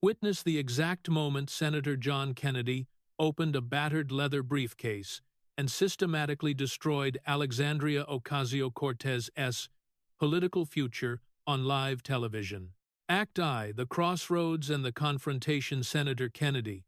Witness the exact moment Senator John Kennedy opened a battered leather briefcase and systematically destroyed Alexandria Ocasio-Cortez's political future on live television. Act I, the crossroads and the confrontation. Senator Kennedy,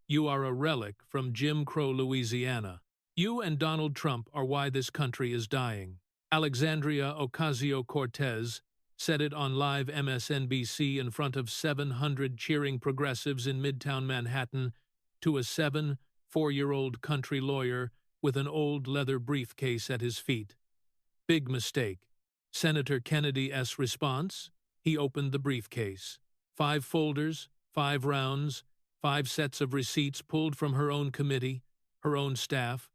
you are a relic from Jim Crow, Louisiana. You and Donald Trump are why this country is dying. Alexandria Ocasio-Cortez said it on live MSNBC in front of 700 cheering progressives in Midtown Manhattan to a 4-year-old country lawyer with an old leather briefcase at his feet. Big mistake. Senator Kennedy's response? He opened the briefcase. 5 folders, 5 rounds, 5 sets of receipts pulled from her own committee, her own staff,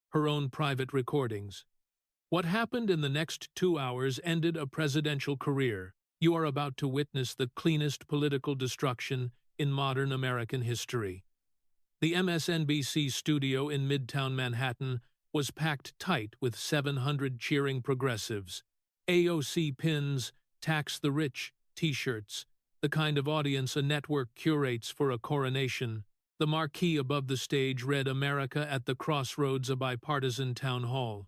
her own private recordings. What happened in the next 2 hours ended a presidential career. You are about to witness the cleanest political destruction in modern American history. The MSNBC studio in Midtown Manhattan was packed tight with 700 cheering progressives. AOC pins, tax the rich, t-shirts, the kind of audience a network curates for a coronation. The marquee above the stage read "America at the Crossroads," a bipartisan town hall.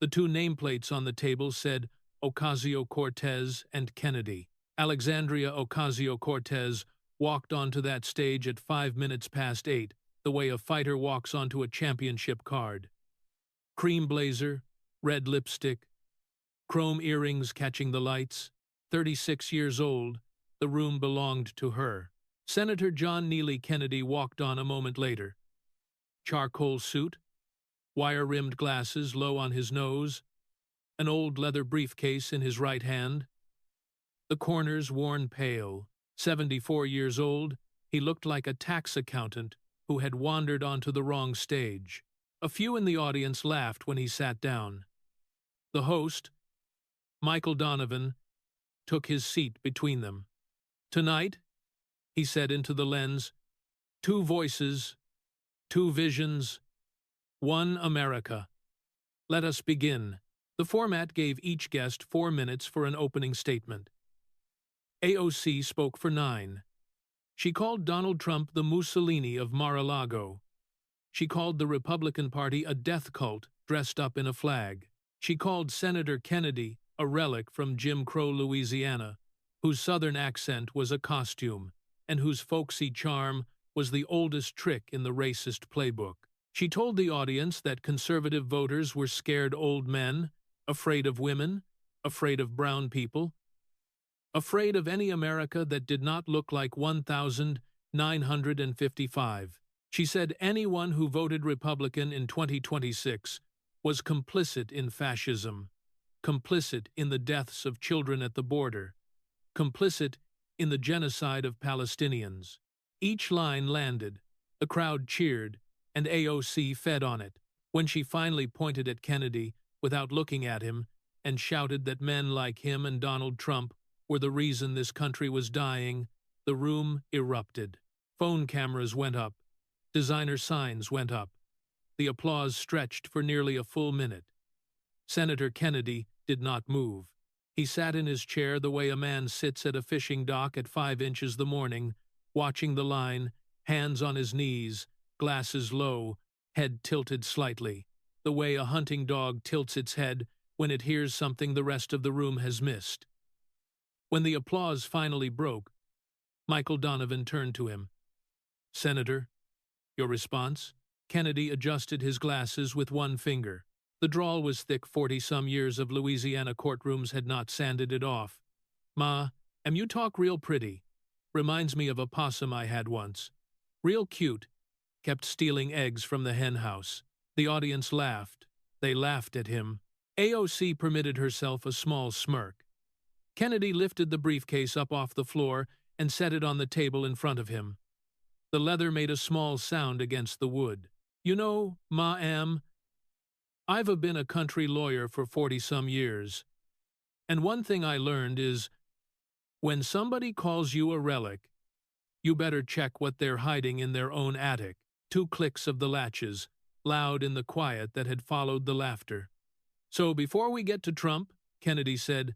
The 2 nameplates on the table said Ocasio-Cortez and Kennedy. Alexandria Ocasio-Cortez walked onto that stage at 5 minutes past 8, the way a fighter walks onto a championship card. Cream blazer, red lipstick, chrome earrings catching the lights. 36 years old, the room belonged to her. Senator John Neely Kennedy walked on a moment later. Charcoal suit, wire-rimmed glasses low on his nose, an old leather briefcase in his right hand. The corners worn pale. 74 years old, he looked like a tax accountant who had wandered onto the wrong stage. A few in the audience laughed when he sat down. The host, Michael Donovan, took his seat between them. Tonight, he said into the lens, 2 voices, 2 visions, 1 America. Let us begin. The format gave each guest 4 minutes for an opening statement. AOC spoke for 9. She called Donald Trump the Mussolini of Mar-a-Lago. She called the Republican Party a death cult dressed up in a flag. She called Senator Kennedy a relic from Jim Crow, Louisiana, whose Southern accent was a costume, and whose folksy charm was the oldest trick in the racist playbook. She told the audience that conservative voters were scared old men, afraid of women, afraid of brown people, afraid of any America that did not look like 1,955. She said anyone who voted Republican in 2026 was complicit in fascism, complicit in the deaths of children at the border, complicit in the genocide of Palestinians. Each line landed, the crowd cheered, and AOC fed on it. When she finally pointed at Kennedy without looking at him and shouted that men like him and Donald Trump were the reason this country was dying, the room erupted. Phone cameras went up. Designer signs went up. The applause stretched for nearly a full minute. Senator Kennedy did not move. He sat in his chair the way a man sits at a fishing dock at 5 inches the morning, watching the line, hands on his knees, glasses low, head tilted slightly, the way a hunting dog tilts its head when it hears something the rest of the room has missed. When the applause finally broke, Michael Donovan turned to him. "Senator, your response?" Kennedy adjusted his glasses with one finger. The drawl was thick. 40-some years of Louisiana courtrooms had not sanded it off. "Ma, you talk real pretty. Reminds me of a possum I had once. Real cute. Kept stealing eggs from the hen house." The audience laughed. They laughed at him. AOC permitted herself a small smirk. Kennedy lifted the briefcase up off the floor and set it on the table in front of him. The leather made a small sound against the wood. "You know, ma'am, I've been a country lawyer for 40-some years, and one thing I learned is, when somebody calls you a relic, you better check what they're hiding in their own attic." 2 clicks of the latches, loud in the quiet that had followed the laughter. "So before we get to Trump," Kennedy said,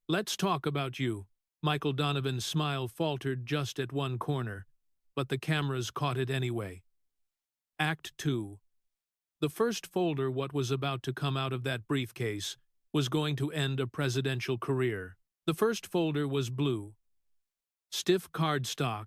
"let's talk about you. Michael Donovan's smile faltered just at one corner, but the cameras caught it anyway. Act 2. The first folder, what was about to come out of that briefcase, was going to end a presidential career. The first folder was blue. Stiff cardstock,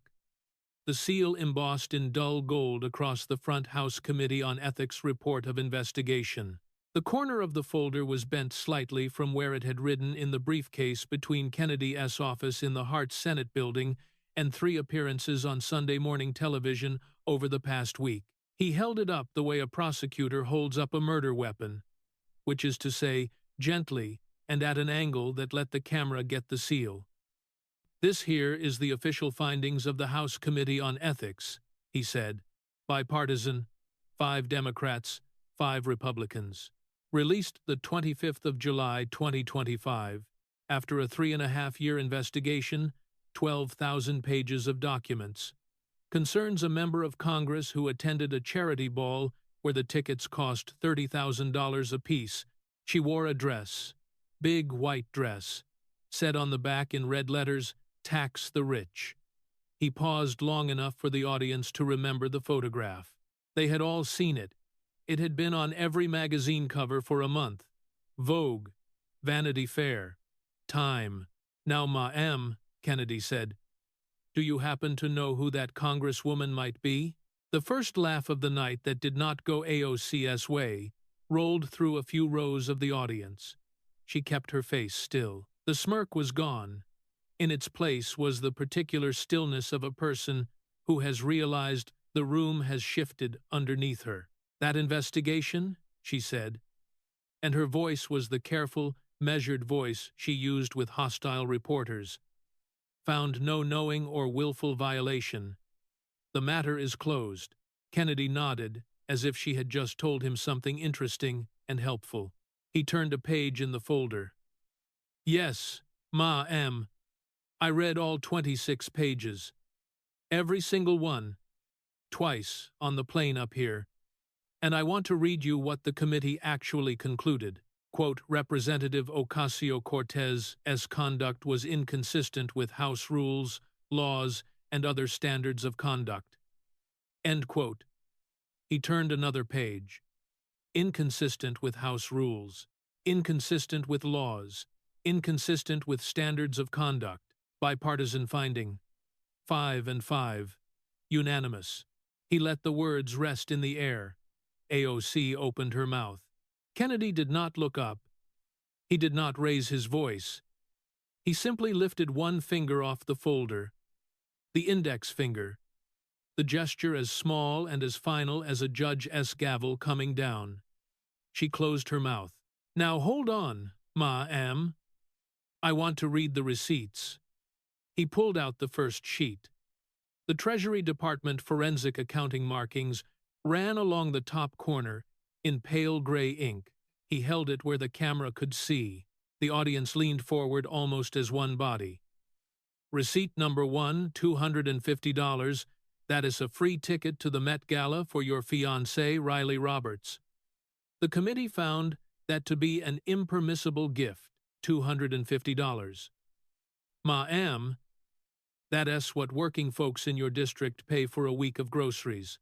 the seal embossed in dull gold across the front House Committee on Ethics report of investigation. The corner of the folder was bent slightly from where it had ridden in the briefcase between Kennedy's office in the Hart Senate building and 3 appearances on Sunday morning television over the past week. He held it up the way a prosecutor holds up a murder weapon, which is to say, gently and at an angle that let the camera get the seal. "This here is the official findings of the House Committee on Ethics," he said. "Bipartisan, 5 Democrats, 5 Republicans. Released the 25th of July, 2025, after a 3.5-year investigation, 12,000 pages of documents. Concerns a member of Congress who attended a charity ball where the tickets cost $30,000 apiece. She wore a dress, big white dress, said on the back in red letters, 'Tax the Rich.'" He paused long enough for the audience to remember the photograph. They had all seen it. It had been on every magazine cover for a month. Vogue, Vanity Fair, Time. "Now, ma'am," Kennedy said, "do you happen to know who that congresswoman might be?" The first laugh of the night that did not go AOC's way rolled through a few rows of the audience. She kept her face still. The smirk was gone. In its place was the particular stillness of a person who has realized the room has shifted underneath her. "That investigation," she said, and her voice was the careful, measured voice she used with hostile reporters, "found no knowing or willful violation. The matter is closed." Kennedy nodded, as if she had just told him something interesting and helpful. He turned a page in the folder. "Yes, ma'am. I read all 26 pages. Every single one. Twice, on the plane up here. And I want to read you what the committee actually concluded. Quote, Representative Ocasio-Cortez's conduct was inconsistent with House rules, laws, and other standards of conduct. End quote. He turned another page. Inconsistent with House rules, inconsistent with laws, inconsistent with standards of conduct. Bipartisan finding. 5 and 5. Unanimous. He let the words rest in the air. AOC opened her mouth. Kennedy did not look up. He did not raise his voice. He simply lifted one finger off the folder, the index finger, the gesture as small and as final as a judge's gavel coming down. She closed her mouth. "Now hold on, ma'am. I want to read the receipts." He pulled out the first sheet. The Treasury Department forensic accounting markings ran along the top corner in pale gray ink. He held it where the camera could see. The audience leaned forward almost as one body. "Receipt number 1, $250. That is a free ticket to the Met Gala for your fiancée, Riley Roberts." The committee found that to be an impermissible gift, $250. "Ma'am, that's what working folks in your district pay for a week of groceries.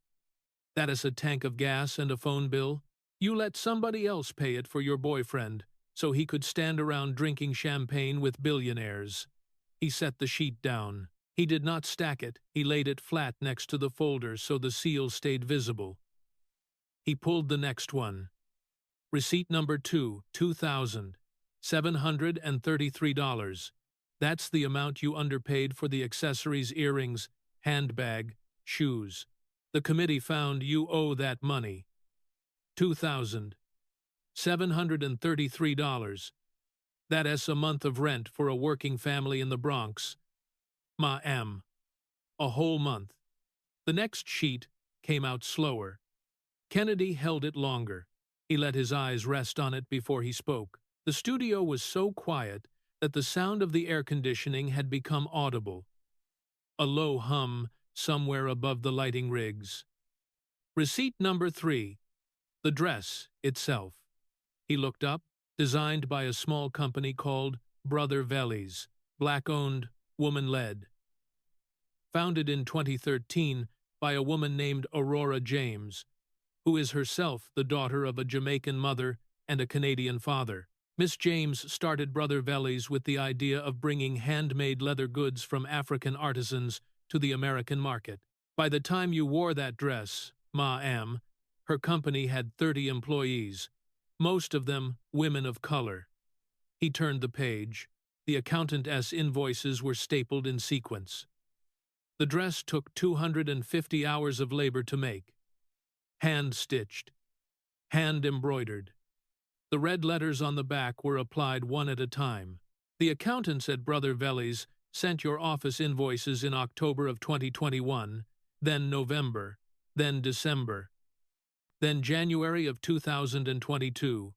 That is a tank of gas and a phone bill. You let somebody else pay it for your boyfriend, so he could stand around drinking champagne with billionaires." He set the sheet down. He did not stack it. He laid it flat next to the folder so the seal stayed visible. He pulled the next one. "Receipt number 2, $2,733. That's the amount you underpaid for the accessories, earrings, handbag, shoes. The committee found you owe that money. $2,733. That is a month of rent for a working family in the Bronx. Ma'am. A whole month." The next sheet came out slower. Kennedy held it longer. He let his eyes rest on it before he spoke. The studio was so quiet that the sound of the air conditioning had become audible. A low hum somewhere above the lighting rigs. "Receipt number 3. The dress itself." He looked up. Designed by a small company called Brother Vellies, black-owned, woman-led. Founded in 2013 by a woman named Aurora James, who is herself the daughter of a Jamaican mother and a Canadian father. Miss James started Brother Veli's with the idea of bringing handmade leather goods from African artisans to the American market. By the time you wore that dress, ma'am, her company had 30 employees, most of them women of color. He turned the page. The accountant's invoices were stapled in sequence. The dress took 250 hours of labor to make. Hand-stitched, hand-embroidered. The red letters on the back were applied one at a time. The accountants at Brother Veli's sent your office invoices in October of 2021, then November, then December, then January of 2022,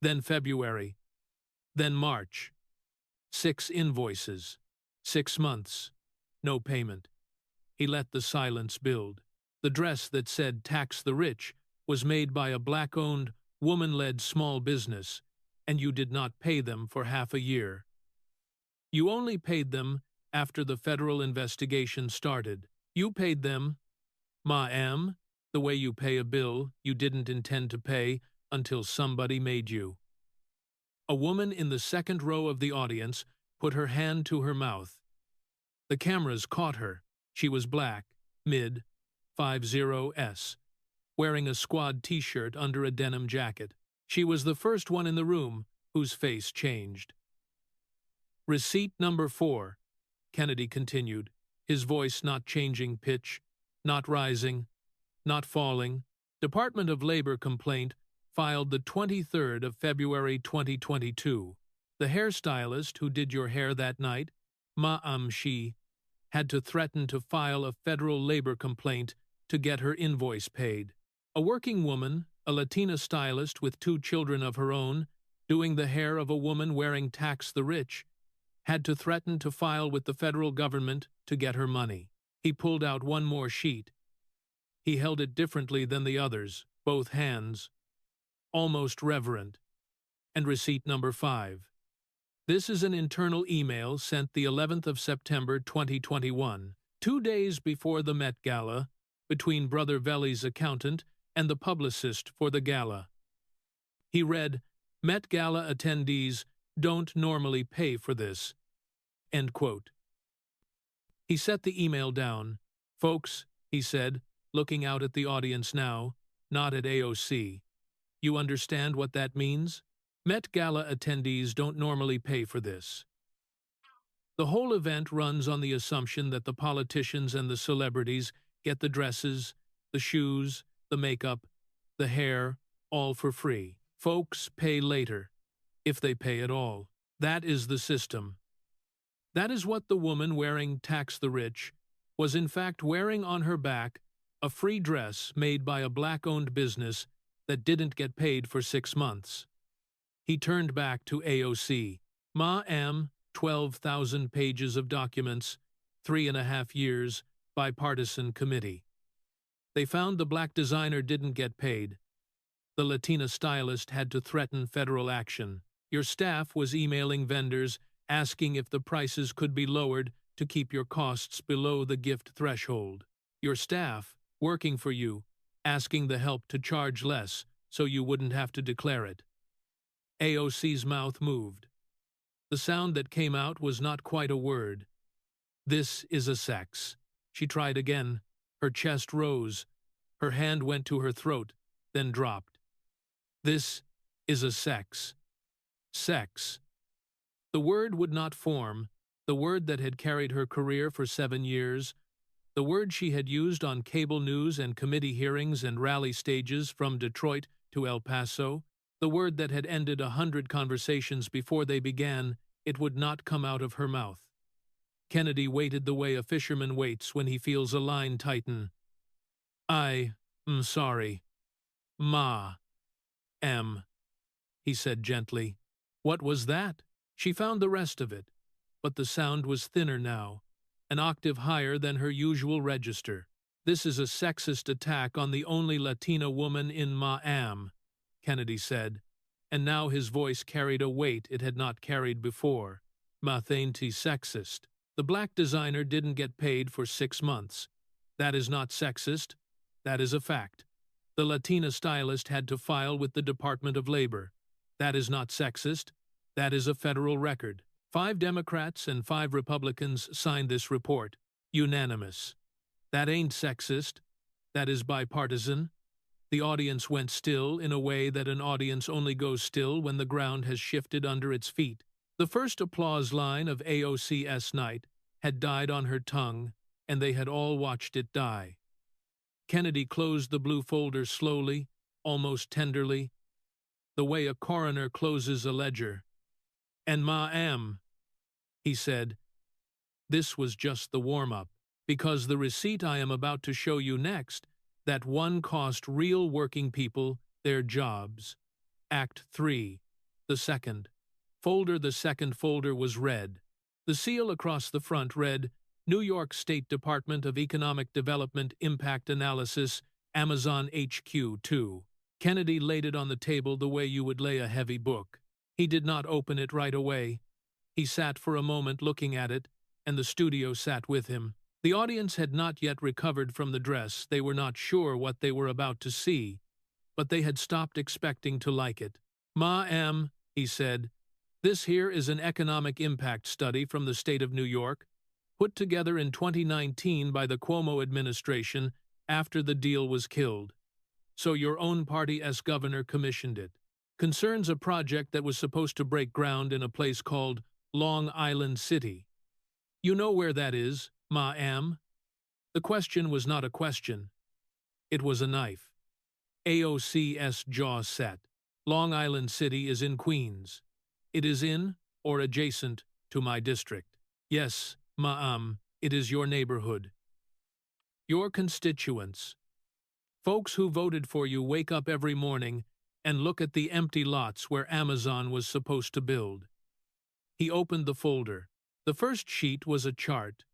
then February, then March. 6 invoices, 6 months, no payment. He let the silence build. The dress that said "Tax the Rich" was made by a black-owned, woman-led small business, and you did not pay them for half a year. You only paid them after the federal investigation started. You paid them, ma'am, the way you pay a bill you didn't intend to pay until somebody made you. A woman in the second row of the audience put her hand to her mouth. The cameras caught her. She was black, mid-50s, wearing a squad t-shirt under a denim jacket. She was the first one in the room whose face changed. Receipt number 4, Kennedy continued, his voice not changing pitch, not rising, not falling. Department of Labor complaint filed the 23rd of February 2022. The hairstylist who did your hair that night, ma'am, she had to threaten to file a federal labor complaint to get her invoice paid. A working woman, a Latina stylist with 2 children of her own, doing the hair of a woman wearing "Tax the Rich," had to threaten to file with the federal government to get her money. He pulled out one more sheet. He held it differently than the others, both hands, almost reverent. And receipt number 5. This is an internal email sent the 11th of September 2021, 2 days before the Met Gala, between Brother Veli's accountant and the publicist for the gala. He read, "Met Gala attendees don't normally pay for this." End quote. He set the email down. "Folks," he said, looking out at the audience now, not at AOC. "You understand what that means? Met Gala attendees don't normally pay for this. The whole event runs on the assumption that the politicians and the celebrities get the dresses, the shoes, the makeup, the hair, all for free. Folks pay later, if they pay at all. That is the system. That is what the woman wearing "Tax the Rich" was in fact wearing on her back, a free dress made by a black-owned business that didn't get paid for 6 months. He turned back to AOC. "Ma'am, 12,000 pages of documents, 3.5 years, bipartisan committee. They found the black designer didn't get paid. The Latina stylist had to threaten federal action. Your staff was emailing vendors asking if the prices could be lowered to keep your costs below the gift threshold. Your staff, working for you, asking the help to charge less so you wouldn't have to declare it." AOC's mouth moved. The sound that came out was not quite a word. "This is a sex." She tried again. Her chest rose. Her hand went to her throat, then dropped. "This is a sex." Sex. The word would not form, the word that had carried her career for 7 years, the word she had used on cable news and committee hearings and rally stages from Detroit to El Paso, the word that had ended 100 conversations before they began. It would not come out of her mouth. Kennedy waited the way a fisherman waits when he feels a line tighten. "I'm sorry. Ma-am," he said gently. "What was that?" She found the rest of it, but the sound was thinner now, an octave higher than her usual register. "This is a sexist attack on the only Latina woman in Ma-am," Kennedy said, and now his voice carried a weight it had not carried before. "Mathainti sexist." The black designer didn't get paid for 6 months. That is not sexist. That is a fact. The Latina stylist had to file with the Department of Labor. That is not sexist. That is a federal record. 5 Democrats and 5 Republicans signed this report. Unanimous. That ain't sexist. That is bipartisan. The audience went still in a way that an audience only goes still when the ground has shifted under its feet. The first applause line of AOC's night had died on her tongue, and they had all watched it die. Kennedy closed the blue folder slowly, almost tenderly, the way a coroner closes a ledger. "And ma'am," he said, "this was just the warm-up, because the receipt I am about to show you next, that one cost real working people their jobs. Act 3, the second. Folder. The second folder was red. The seal across the front read, New York State Department of Economic Development Impact Analysis, Amazon HQ 2. Kennedy laid it on the table the way you would lay a heavy book. He did not open it right away. He sat for a moment looking at it, and the studio sat with him. The audience had not yet recovered from the dress. They were not sure what they were about to see, but they had stopped expecting to like it. "Ma'am," he said, "this here is an economic impact study from the state of New York, put together in 2019 by the Cuomo administration after the deal was killed. So your own party as governor commissioned it. Concerns a project that was supposed to break ground in a place called Long Island City. You know where that is, ma'am?" The question was not a question. It was a knife. AOC's jaw set. Long Island City is in Queens. It is in, or adjacent, to my district. Yes, ma'am, it is your neighborhood. Your constituents. Folks who voted for you wake up every morning and look at the empty lots where Amazon was supposed to build. He opened the folder. The first sheet was a chart.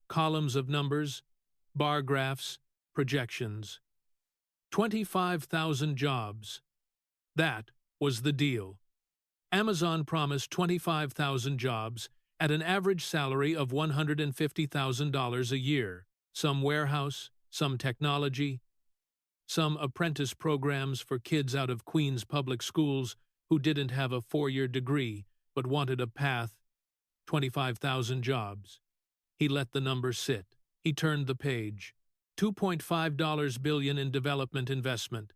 Columns of numbers, bar graphs, projections. 25,000 jobs. That was the deal. Amazon promised 25,000 jobs at an average salary of $150,000 a year. Some warehouse, some technology, some apprentice programs for kids out of Queens public schools who didn't have a 4-year degree but wanted a path. 25,000 jobs. He let the number sit. He turned the page. $2.5 billion in development investment.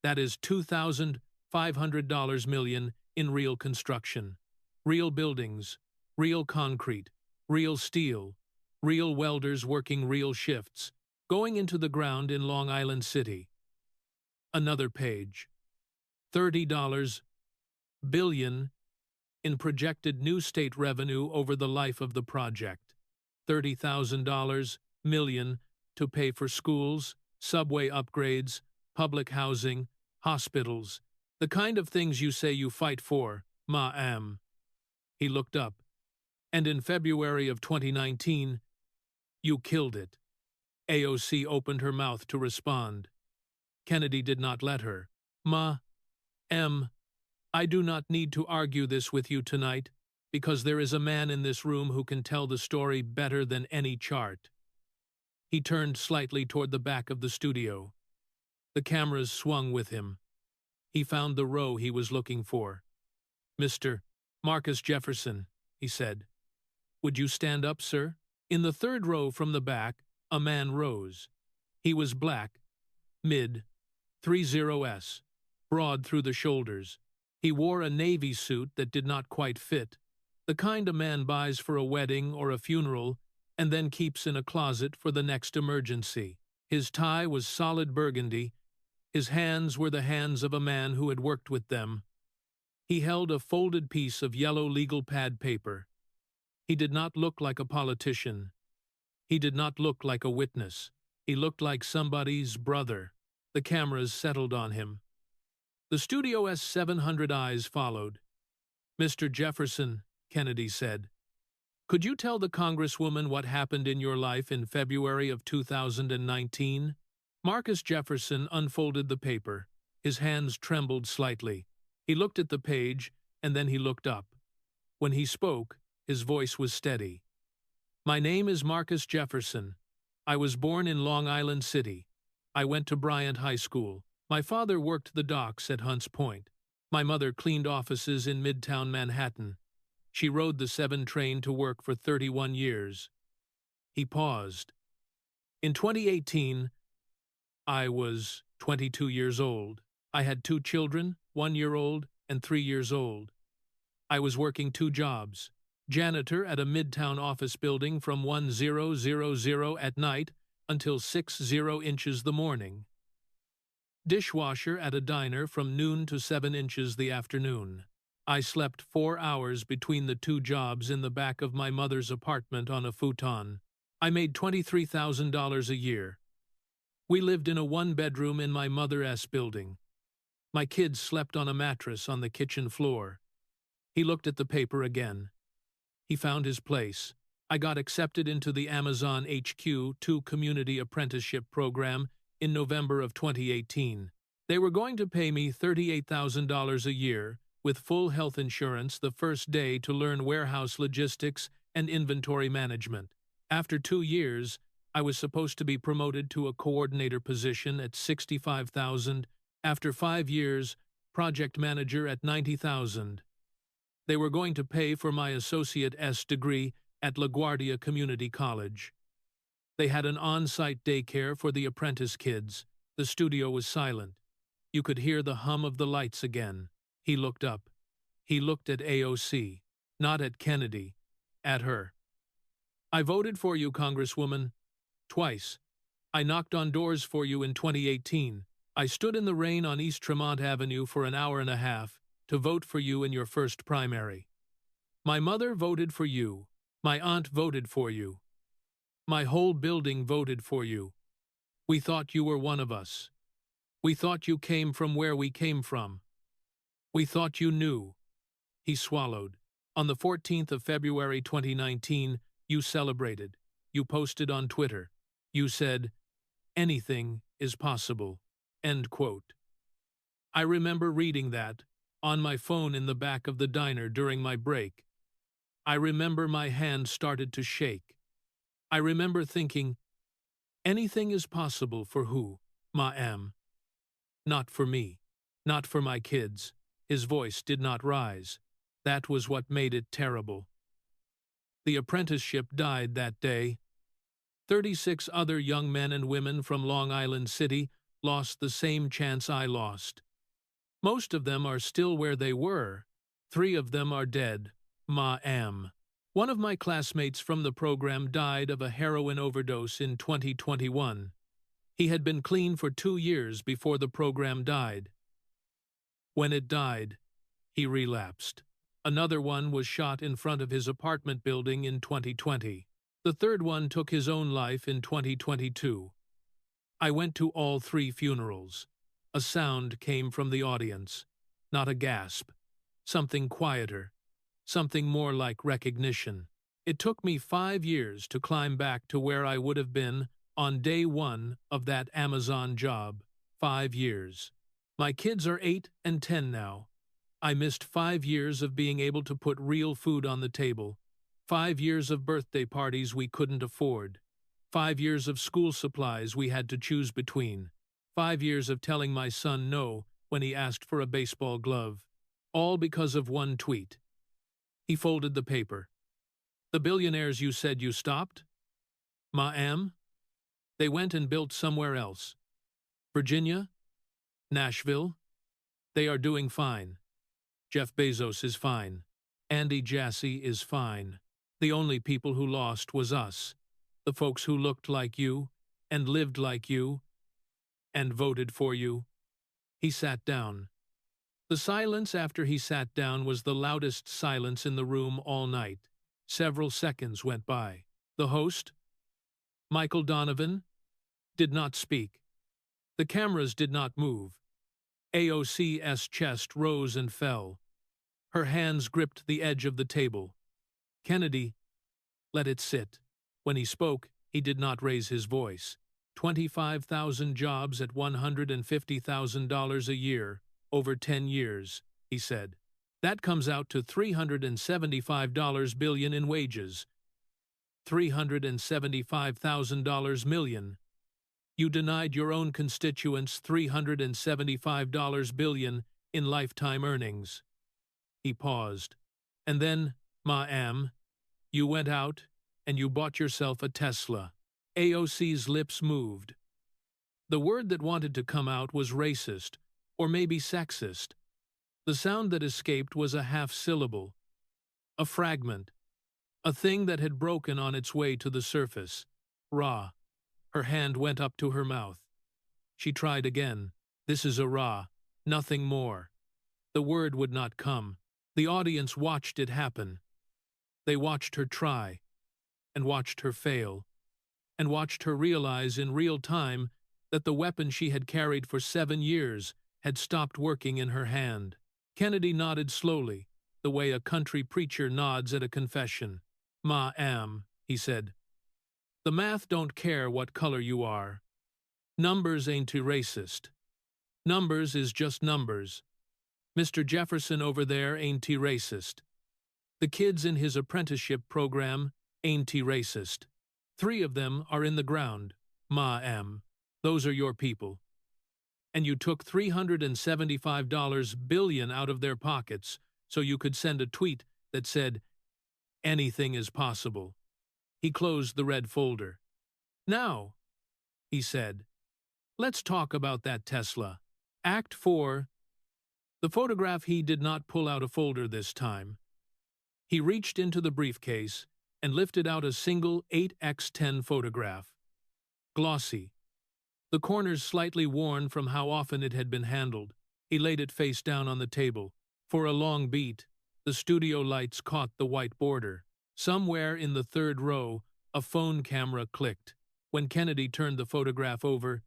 That is $2,500 million in real construction. Real buildings, real concrete, real steel, real welders working real shifts, going into the ground in Long Island City. Another page. $30 billion in projected new state revenue over the life of the project. $30,000 million to pay for schools, subway upgrades, public housing, hospitals, the kind of things you say you fight for, ma'am. He looked up. And in February of 2019, you killed it. AOC opened her mouth to respond. Kennedy did not let her. "Ma'am, I do not need to argue this with you tonight, because there is a man in this room who can tell the story better than any chart." He turned slightly toward the back of the studio. The cameras swung with him. He found the row he was looking for. "Mr. Marcus Jefferson," he said. "Would you stand up, sir?" In the third row from the back, a man rose. He was black, mid, 30s, broad through the shoulders. He wore a navy suit that did not quite fit, the kind a man buys for a wedding or a funeral and then keeps in a closet for the next emergency. His tie was solid burgundy. His hands were the hands of a man who had worked with them. He held a folded piece of yellow legal pad paper. He did not look like a politician. He did not look like a witness. He looked like somebody's brother. The cameras settled on him. The studio's 700 eyes followed. "Mr. Jefferson," Kennedy said, "could you tell the Congresswoman what happened in your life in February of 2019? Marcus Jefferson unfolded the paper. His hands trembled slightly. He looked at the page, and then he looked up. When he spoke, his voice was steady. My name is Marcus Jefferson. I was born in Long Island City. I went to Bryant High School. My father worked the docks at Hunts Point. My mother cleaned offices in Midtown Manhattan. She rode the 7 train to work for 31 years. He paused. In 2018, I was 22 years old. I had 2 children, 1-year-old and 3 years old. I was working 2 jobs. Janitor at a Midtown office building from 10:00 at night until 6:00 the morning. Dishwasher at a diner from noon to 7 the afternoon. I slept 4 hours between the 2 jobs in the back of my mother's apartment on a futon. I made $23,000 a year. We lived in a 1-bedroom in my mother's building. My kids slept on a mattress on the kitchen floor. He looked at the paper again. He found his place. I got accepted into the Amazon HQ2 Community Apprenticeship Program in November of 2018. They were going to pay me $38,000 a year with full health insurance the first day to learn warehouse logistics and inventory management. After 2 years, I was supposed to be promoted to a coordinator position at $65,000. After 5 years, project manager at $90,000. They were going to pay for my associate's degree at LaGuardia Community College. They had an on-site daycare for the apprentice kids. The studio was silent. You could hear the hum of the lights again. He looked up. He looked at AOC, not at Kennedy, at her. I voted for you, Congresswoman. Twice. I knocked on doors for you in 2018. I stood in the rain on East Tremont Avenue for an hour and a half to vote for you in your first primary. My mother voted for you. My aunt voted for you. My whole building voted for you. We thought you were one of us. We thought you came from where we came from. We thought you knew. He swallowed. On the 14th of February 2019, you celebrated. You posted on Twitter. You said, "Anything is possible." End quote. I remember reading that on my phone in the back of the diner during my break. I remember my hand started to shake. I remember thinking, anything is possible for who, ma'am? Not for me. Not for my kids. His voice did not rise. That was what made it terrible. The apprenticeship died that day. 36 other young men and women from Long Island City lost the same chance I lost. Most of them are still where they were. 3 of them are dead. Ma'am. One of my classmates from the program died of a heroin overdose in 2021. He had been clean for 2 years before the program died. When it died, he relapsed. Another one was shot in front of his apartment building in 2020. The third one took his own life in 2022. I went to all 3 funerals. A sound came from the audience, not a gasp, something quieter, something more like recognition. It took me 5 years to climb back to where I would have been on day 1 of that Amazon job. 5 years. My kids are 8 and 10 now. I missed 5 years of being able to put real food on the table, 5 years of birthday parties we couldn't afford, 5 years of school supplies we had to choose between, 5 years of telling my son no when he asked for a baseball glove, all because of one tweet. He folded the paper. The billionaires you said you stopped? Ma'am? They went and built somewhere else. Virginia? Nashville? They are doing fine. Jeff Bezos is fine. Andy Jassy is fine. The only people who lost was us, the folks who looked like you, and lived like you, and voted for you. He sat down. The silence after he sat down was the loudest silence in the room all night. Several seconds went by. The host, Michael Donovan, did not speak. The cameras did not move. AOC's chest rose and fell. Her hands gripped the edge of the table. Kennedy, let it sit. When he spoke, he did not raise his voice. 25,000 jobs at $150,000 a year, over 10 years, he said. That comes out to $375 billion in wages. $375,000 million. You denied your own constituents $375 billion in lifetime earnings. He paused. And then, ma'am, you went out and you bought yourself a Tesla. AOC's lips moved. The word that wanted to come out was racist, or maybe sexist. The sound that escaped was a half-syllable, a fragment, a thing that had broken on its way to the surface. Ra. Her hand went up to her mouth. She tried again. This is a ra, nothing more. The word would not come. The audience watched it happen. They watched her try, and watched her fail, and watched her realize in real time that the weapon she had carried for 7 years had stopped working in her hand. Kennedy nodded slowly, the way a country preacher nods at a confession. "Ma'am," he said, "the math don't care what color you are. Numbers ain't too racist. Numbers is just numbers. Mr. Jefferson over there ain't too racist. The kids in his apprenticeship program ain't too racist. 3 of them are in the ground, ma'am. Those are your people. And you took $375 billion out of their pockets so you could send a tweet that said, 'Anything is possible.'" He closed the red folder. "Now," he said, "let's talk about that Tesla. Act 4. The photograph. He did not pull out a folder this time. He reached into the briefcase and lifted out a single 8x10 photograph. Glossy. The corners slightly worn from how often it had been handled. He laid it face down on the table. For a long beat, the studio lights caught the white border. Somewhere in the 3rd row, a phone camera clicked. When Kennedy turned the photograph over,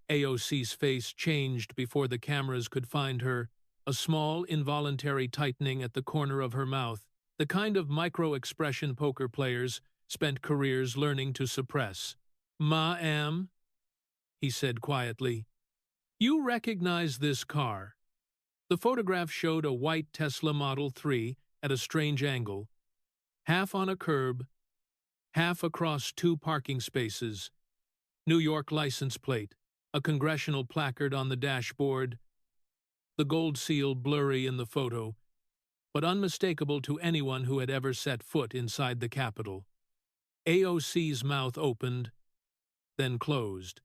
AOC's face changed before the cameras could find her, a small, involuntary tightening at the corner of her mouth, the kind of micro-expression poker players spent careers learning to suppress. "Ma'am," he said quietly, "you recognize this car." The photograph showed a white Tesla Model 3 at a strange angle, half on a curb, half across 2 parking spaces. New York license plate, a congressional placard on the dashboard, the gold seal blurry in the photo, but unmistakable to anyone who had ever set foot inside the Capitol. AOC's mouth opened, then closed.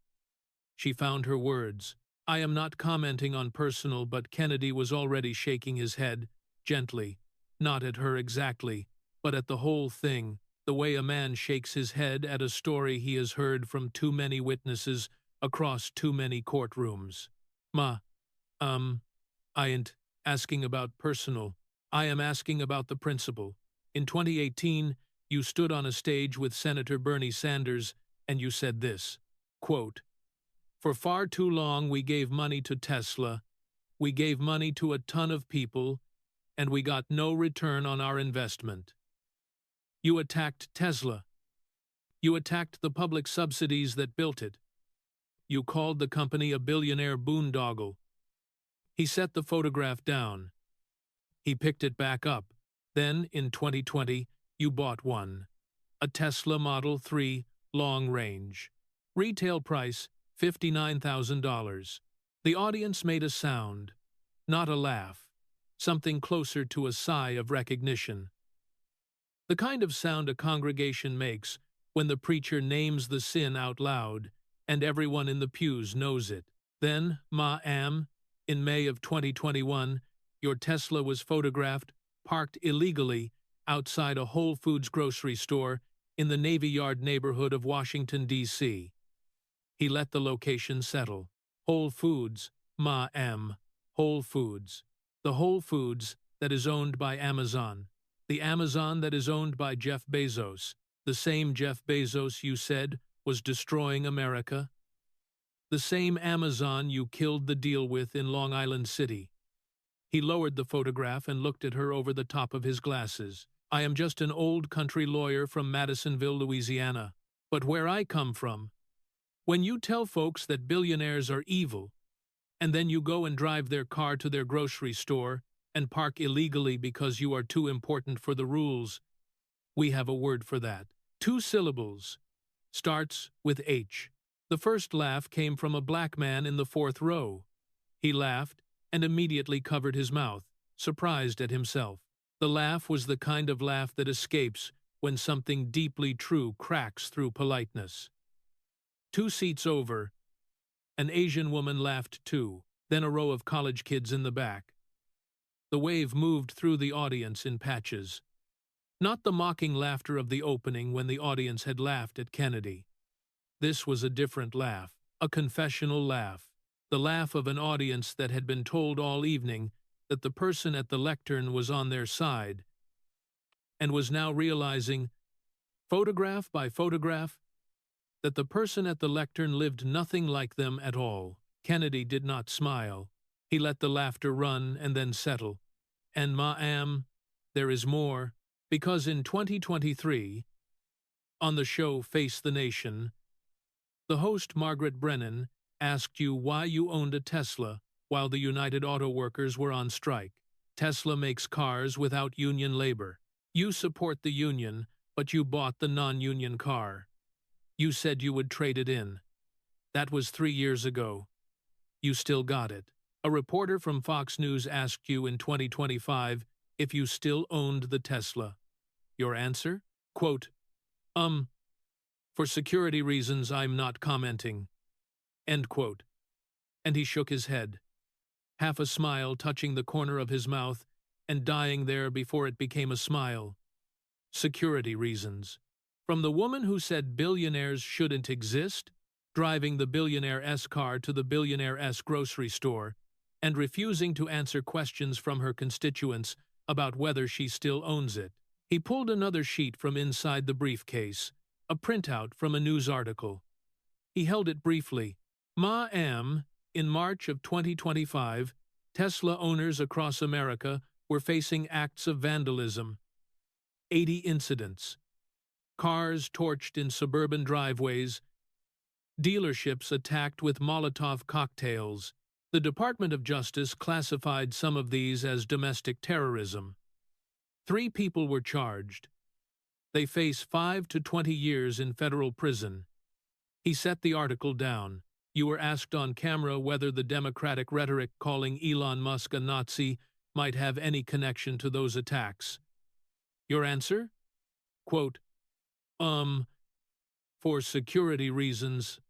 She found her words. "I am not commenting on personal," but Kennedy was already shaking his head, gently, not at her exactly, but at the whole thing, the way a man shakes his head at a story he has heard from too many witnesses across too many courtrooms. I ain't asking about personal. I am asking about the principle. In 2018, you stood on a stage with Senator Bernie Sanders and you said this, quote, "For far too long we gave money to Tesla, we gave money to a ton of people, and we got no return on our investment." You attacked Tesla. You attacked the public subsidies that built it. You called the company a billionaire boondoggle. He set the photograph down. He picked it back up. Then, in 2020, you bought one. A Tesla Model 3 long range. Retail price, $59,000. The audience made a sound, not a laugh, something closer to a sigh of recognition. The kind of sound a congregation makes when the preacher names the sin out loud, and everyone in the pews knows it. Then, ma'am, in May of 2021, your Tesla was photographed, parked illegally, outside a Whole Foods grocery store in the Navy Yard neighborhood of Washington, D.C. He let the location settle. Whole Foods, ma'am, Whole Foods. The Whole Foods that is owned by Amazon. The Amazon that is owned by Jeff Bezos. The same Jeff Bezos you said was destroying America. The same Amazon you killed the deal with in Long Island City. He lowered the photograph and looked at her over the top of his glasses. "I am just an old country lawyer from Madisonville, Louisiana. But where I come from, when you tell folks that billionaires are evil, and then you go and drive their car to their grocery store and park illegally because you are too important for the rules, we have a word for that. 2 syllables. Starts with H. The first laugh came from a black man in the 4th row. He laughed and immediately covered his mouth, surprised at himself. The laugh was the kind of laugh that escapes when something deeply true cracks through politeness. 2 seats over, an Asian woman laughed too, then a row of college kids in the back. The wave moved through the audience in patches. Not the mocking laughter of the opening when the audience had laughed at Kennedy. This was a different laugh, a confessional laugh, the laugh of an audience that had been told all evening that the person at the lectern was on their side and was now realizing, photograph by photograph, that the person at the lectern lived nothing like them at all. Kennedy did not smile. He let the laughter run and then settle. And ma'am, there is more, because in 2023, on the show Face the Nation, the host Margaret Brennan asked you why you owned a Tesla while the United Auto Workers were on strike. Tesla makes cars without union labor. You support the union, but you bought the non-union car. You said you would trade it in. That was 3 years ago. You still got it. A reporter from Fox News asked you in 2025 if you still owned the Tesla. Your answer? Quote, for security reasons I'm not commenting. End quote. And he shook his head, half a smile touching the corner of his mouth and dying there before it became a smile. Security reasons. From the woman who said billionaires shouldn't exist, driving the billionaire S car to the billionaire S grocery store, and refusing to answer questions from her constituents about whether she still owns it. He pulled another sheet from inside the briefcase, a printout from a news article. He held it briefly. Ma'am, in March of 2025, Tesla owners across America were facing acts of vandalism. 80 incidents. Cars torched in suburban driveways, dealerships attacked with Molotov cocktails. The Department of Justice classified some of these as domestic terrorism. 3 people were charged. They face 5 to 20 years in federal prison. He set the article down. You were asked on camera whether the Democratic rhetoric calling Elon Musk a Nazi might have any connection to those attacks. Your answer? Quote, for security reasons,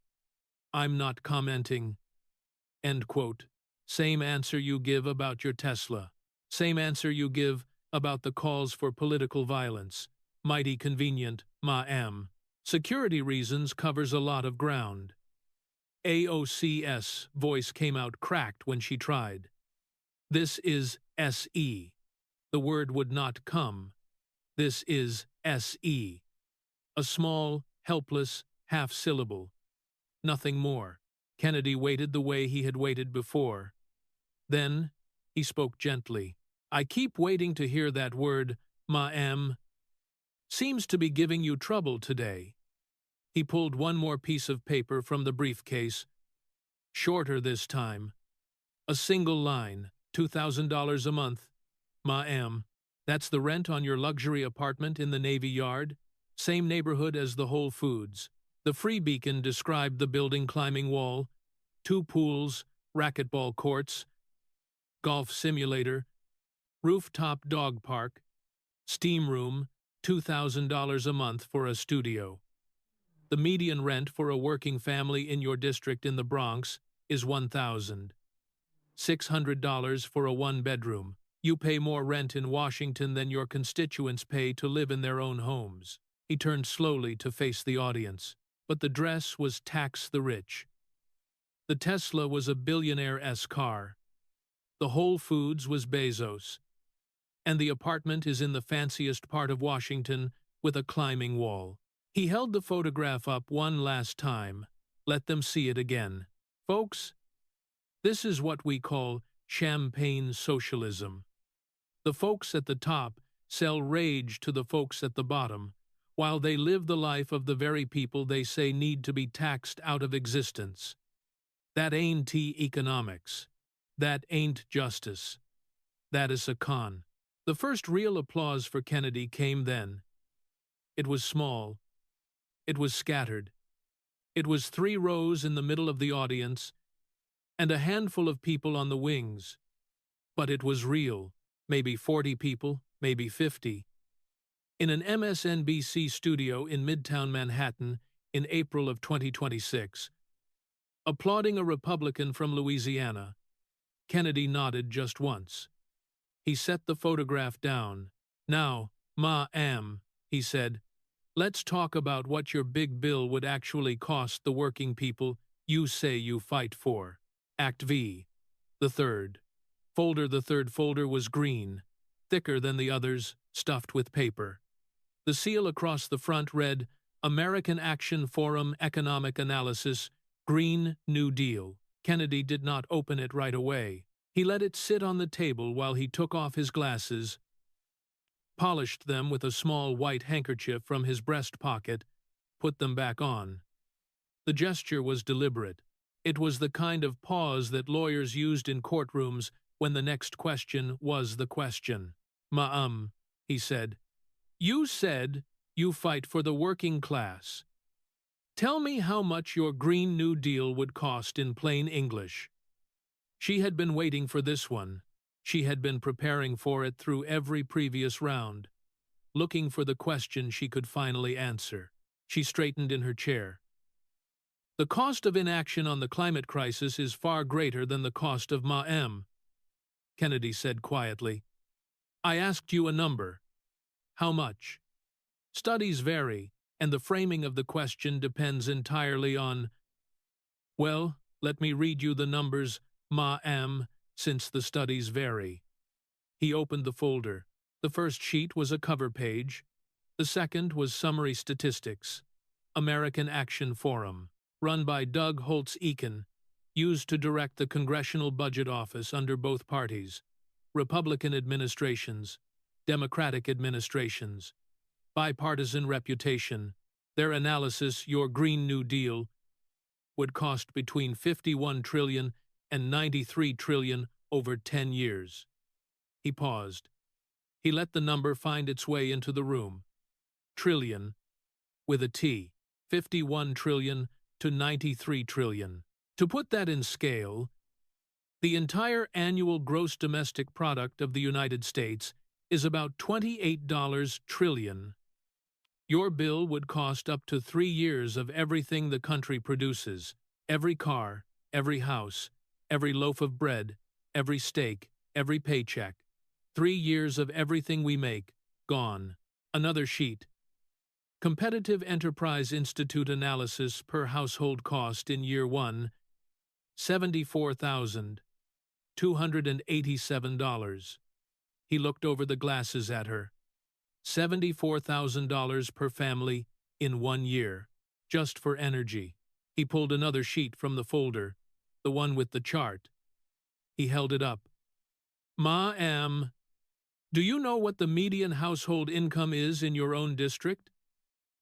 I'm not commenting. End quote. Same answer you give about your Tesla. Same answer you give about the calls for political violence. Mighty convenient, ma'am. Security reasons covers a lot of ground. AOC's voice came out cracked when she tried. This is SE. The word would not come. This is SE. A small, helpless half-syllable. Nothing more. Kennedy waited the way he had waited before. Then he spoke gently. I keep waiting to hear that word, ma'am. Seems to be giving you trouble today. He pulled one more piece of paper from the briefcase. Shorter this time. A single line, $2,000 a month. Ma'am. That's the rent on your luxury apartment in the Navy Yard? Same neighborhood as the Whole Foods. The Free Beacon described the building climbing wall, 2 pools, racquetball courts, golf simulator, rooftop dog park, steam room, $2,000 a month for a studio. The median rent for a working family in your district in the Bronx is $1,600 for a 1-bedroom. You pay more rent in Washington than your constituents pay to live in their own homes. He turned slowly to face the audience, but the dress was tax the rich. The Tesla was a billionaire-esque car. The Whole Foods was Bezos. And the apartment is in the fanciest part of Washington with a climbing wall. He held the photograph up one last time. Let them see it again. Folks, this is what we call champagne socialism. The folks at the top sell rage to the folks at the bottom, while they live the life of the very people they say need to be taxed out of existence. That ain't economics. That ain't justice. That is a con. The first real applause for Kennedy came then. It was small, It was scattered. It was 3 rows in the middle of the audience, and a handful of people on the wings. But it was real. Maybe 40 people, maybe 50. In an MSNBC studio in Midtown Manhattan in April of 2026, applauding a Republican from Louisiana, Kennedy nodded just once. He set the photograph down. "Now, ma'am," he said, "let's talk about what your big bill would actually cost the working people you say you fight for." Act V. The third folder was green, thicker than the others, stuffed with paper. The seal across the front read, "American Action Forum Economic Analysis, Green New Deal." Kennedy did not open it right away. He let it sit on the table while he took off his glasses, polished them with a small white handkerchief from his breast pocket, put them back on. The gesture was deliberate. It was the kind of pause that lawyers used in courtrooms when the next question was the question. "Ma'am," he said, "you said you fight for the working class. Tell me how much your Green New Deal would cost in plain English." She had been waiting for this one. She had been preparing for it through every previous round, looking for the question she could finally answer. She straightened in her chair. "The cost of inaction on the climate crisis is far greater than the cost of ma'am," Kennedy said quietly. "I asked you a number. How much? Studies vary, and the framing of the question depends entirely on— Well, let me read you the numbers, ma'am, since the studies vary." He opened the folder. The first sheet was a cover page. The second was summary statistics. American Action Forum, run by Doug Holtz-Eakin, used to direct the Congressional Budget Office under both parties, Republican administrations, Democratic administrations. Bipartisan reputation. Their analysis, your Green New Deal, would cost between $51 trillion and $93 trillion over 10 years. He paused. He let the number find its way into the room. Trillion, with a T. 51 trillion to 93 trillion. To put that in scale, the entire annual gross domestic product of the United States is about $28 trillion. Your bill would cost up to 3 years of everything the country produces, every car, every house, every loaf of bread, every steak, every paycheck. 3 years of everything we make, gone. Another sheet. Competitive Enterprise Institute analysis per household cost in year 1, $74,287. He looked over the glasses at her. $74,000 per family in 1 year, just for energy. He pulled another sheet from the folder, the one with the chart. He held it up. "Ma'am, do you know what the median household income is in your own district?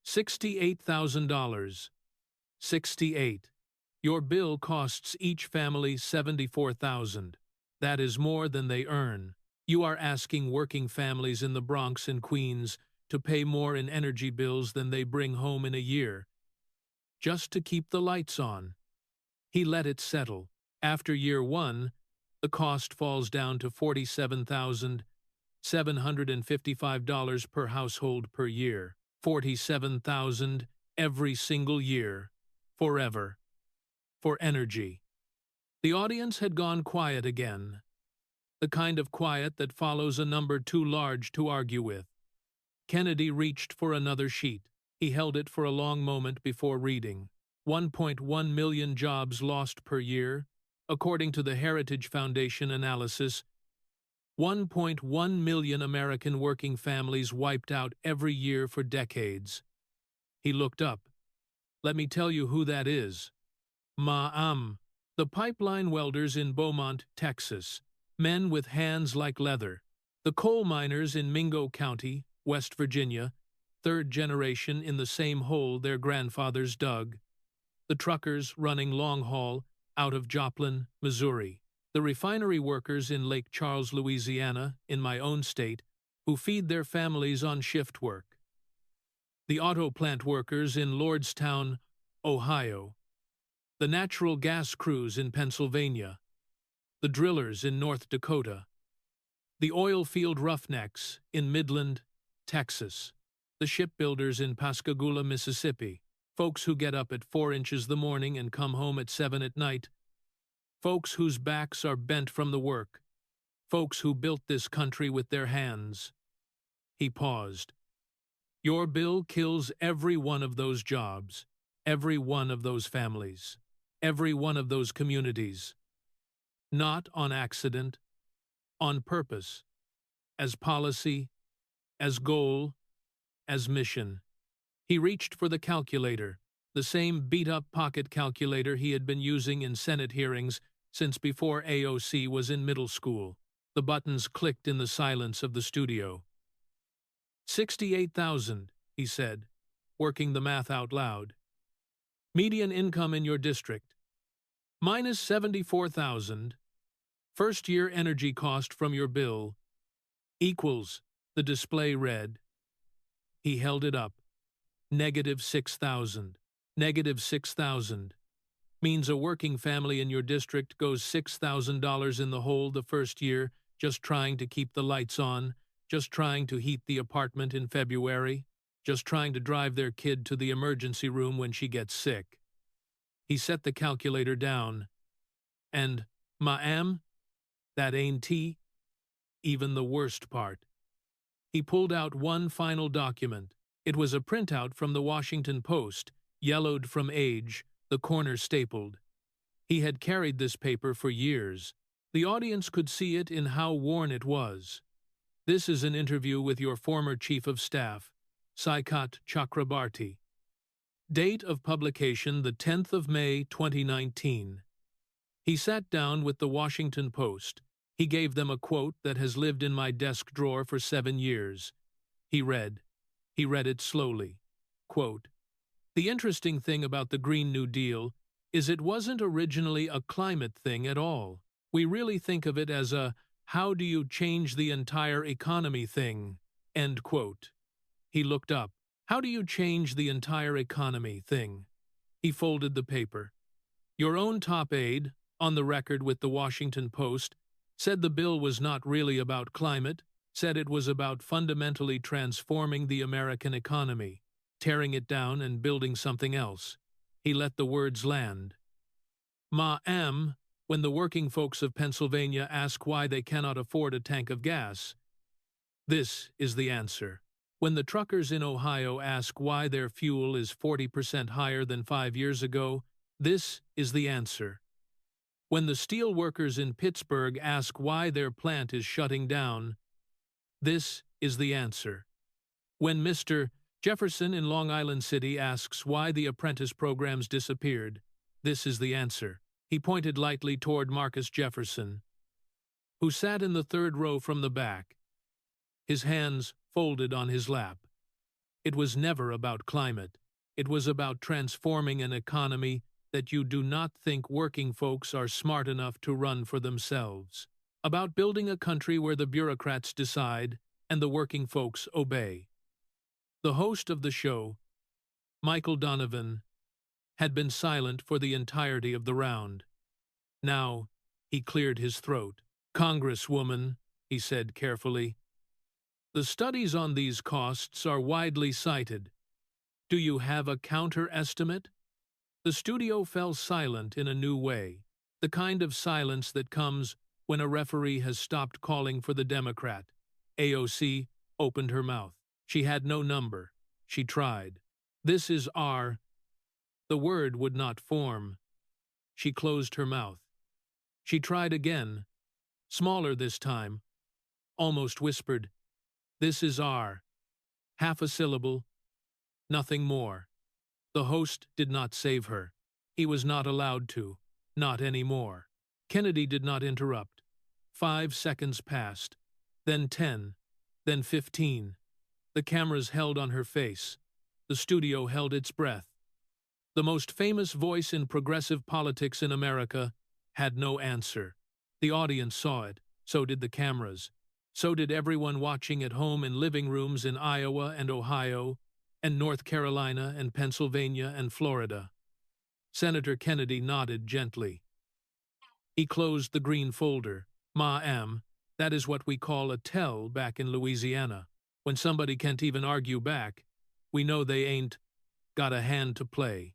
$68,000. 68. Your bill costs each family $74,000. That is more than they earn. You are asking working families in the Bronx and Queens to pay more in energy bills than they bring home in a year, just to keep the lights on." He let it settle. After year 1, the cost falls down to $47,755 per household per year. $47,000 every single year, forever. For energy. The audience had gone quiet again. The kind of quiet that follows a number too large to argue with. Kennedy reached for another sheet. He held it for a long moment before reading. 1.1 million jobs lost per year, according to the Heritage Foundation analysis. 1.1 million American working families wiped out every year for decades. He looked up. "Let me tell you who that is. Ma'am, the pipeline welders in Beaumont, Texas, men with hands like leather. The coal miners in Mingo County, West Virginia, 3rd generation in the same hole their grandfathers dug. The truckers running long haul out of Joplin, Missouri. The refinery workers in Lake Charles, Louisiana, in my own state, who feed their families on shift work. the auto plant workers in Lordstown, Ohio, the natural gas crews in Pennsylvania, the drillers in North Dakota, the oil field roughnecks in Midland, Texas, the shipbuilders in Pascagoula, Mississippi, folks who get up at 4 inches the morning and come home at 7 at night, folks whose backs are bent from the work, folks who built this country with their hands. He paused. Your bill kills every one of those jobs, every one of those families, every one of those communities. Not on accident, on purpose, as policy, as goal, as mission. He reached for the calculator, the same beat-up pocket calculator he had been using in Senate hearings since before AOC was in middle school. The buttons clicked in the silence of the studio. 68,000, he said, working the math out loud. Median income in your district. Minus 74,000. First-year energy cost from your bill. Equals, the display read. He held it up. Negative 6,000. Negative 6,000. Means a working family in your district goes $6,000 in the hole the first year just trying to keep the lights on, just trying to heat the apartment in February, just trying to drive their kid to the emergency room when she gets sick. He set the calculator down. And, ma'am, that ain't even the worst part. He pulled out one final document. It was a printout from the Washington Post, yellowed from age, the corner stapled. He had carried this paper for years. The audience could see it in how worn it was. This is an interview with your former chief of staff, Saikat Chakrabarti. Date of publication the 10th of May 2019. He sat down with the Washington Post. He gave them a quote that has lived in my desk drawer for 7 years. He read it slowly. Quote, "The interesting thing about the Green New Deal is it wasn't originally a climate thing at all. We really think of it as a how do you change the entire economy thing." End quote. He looked up. How do you change the entire economy thing? He folded the paper. Your own top aide, on the record with the Washington Post, said the bill was not really about climate, said it was about fundamentally transforming the American economy, tearing it down and building something else. He let the words land. Ma'am, when the working folks of Pennsylvania ask why they cannot afford a tank of gas, this is the answer. When the truckers in Ohio ask why their fuel is 40% higher than 5 years ago, this is the answer. When the steel workers in Pittsburgh ask why their plant is shutting down, this is the answer. When Mr. Jefferson in Long Island City asks why the apprentice programs disappeared, this is the answer. He pointed lightly toward Marcus Jefferson, who sat in the third row from the back, his hands folded on his lap. It was never about climate. It was about transforming an economy that you do not think working folks are smart enough to run for themselves. About building a country where the bureaucrats decide and the working folks obey. The host of the show, Michael Donovan, had been silent for the entirety of the round. Now, he cleared his throat. Congresswoman, he said carefully, the studies on these costs are widely cited. Do you have a counter-estimate? The studio fell silent in a new way, the kind of silence that comes when a referee has stopped calling for the Democrat. AOC opened her mouth. She had no number. She tried. This is our... The word would not form. She closed her mouth. She tried again, smaller this time, almost whispered, This is our... Half a syllable, nothing more. The host did not save her. He was not allowed to, not anymore. Kennedy did not interrupt. 5 seconds passed, then 10, then 15. The cameras held on her face. The studio held its breath. The most famous voice in progressive politics in America had no answer. The audience saw it. So did the cameras. So did everyone watching at home in living rooms in Iowa and Ohio, and North Carolina and Pennsylvania and Florida. Senator Kennedy nodded gently. He closed the green folder. Ma'am, that is what we call a tell back in Louisiana. When somebody can't even argue back, we know they ain't got a hand to play.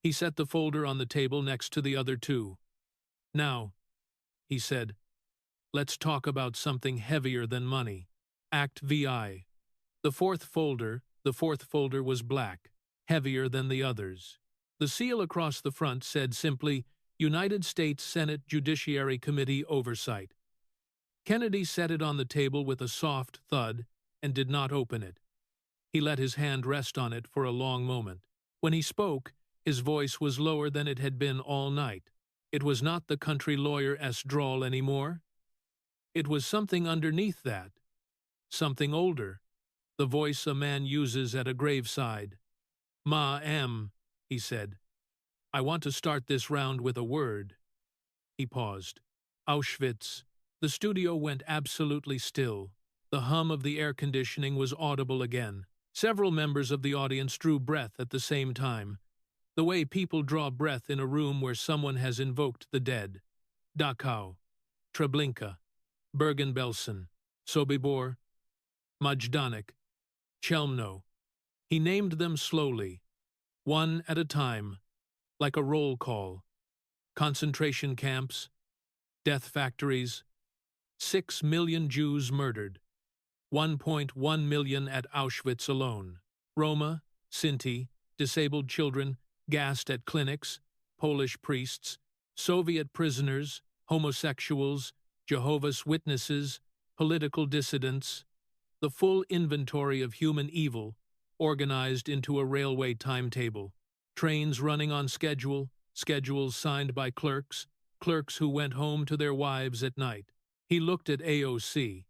He set the folder on the table next to the other two. Now, he said, let's talk about something heavier than money. Act VI. The fourth folder was black, heavier than the others. The seal across the front said simply, United States Senate Judiciary Committee Oversight. Kennedy set it on the table with a soft thud and did not open it. He let his hand rest on it for a long moment. When he spoke, his voice was lower than it had been all night. It was not the country lawyer-esque drawl anymore. It was something underneath that. Something older. The voice a man uses at a graveside. Ma'am, he said. I want to start this round with a word. He paused. Auschwitz. The studio went absolutely still. The hum of the air conditioning was audible again. Several members of the audience drew breath at the same time, the way people draw breath in a room where someone has invoked the dead. Dachau, Treblinka, Bergen-Belsen, Sobibor, Majdanek, Chelmno. He named them slowly, one at a time, like a roll call. Concentration camps, death factories, 6 million Jews murdered, 1.1 million at Auschwitz alone. Roma, Sinti, disabled children, gassed at clinics, Polish priests, Soviet prisoners, homosexuals, Jehovah's Witnesses, political dissidents, the full inventory of human evil organized into a railway timetable, trains running on schedule, schedules signed by clerks, clerks who went home to their wives at night. He looked at AOC.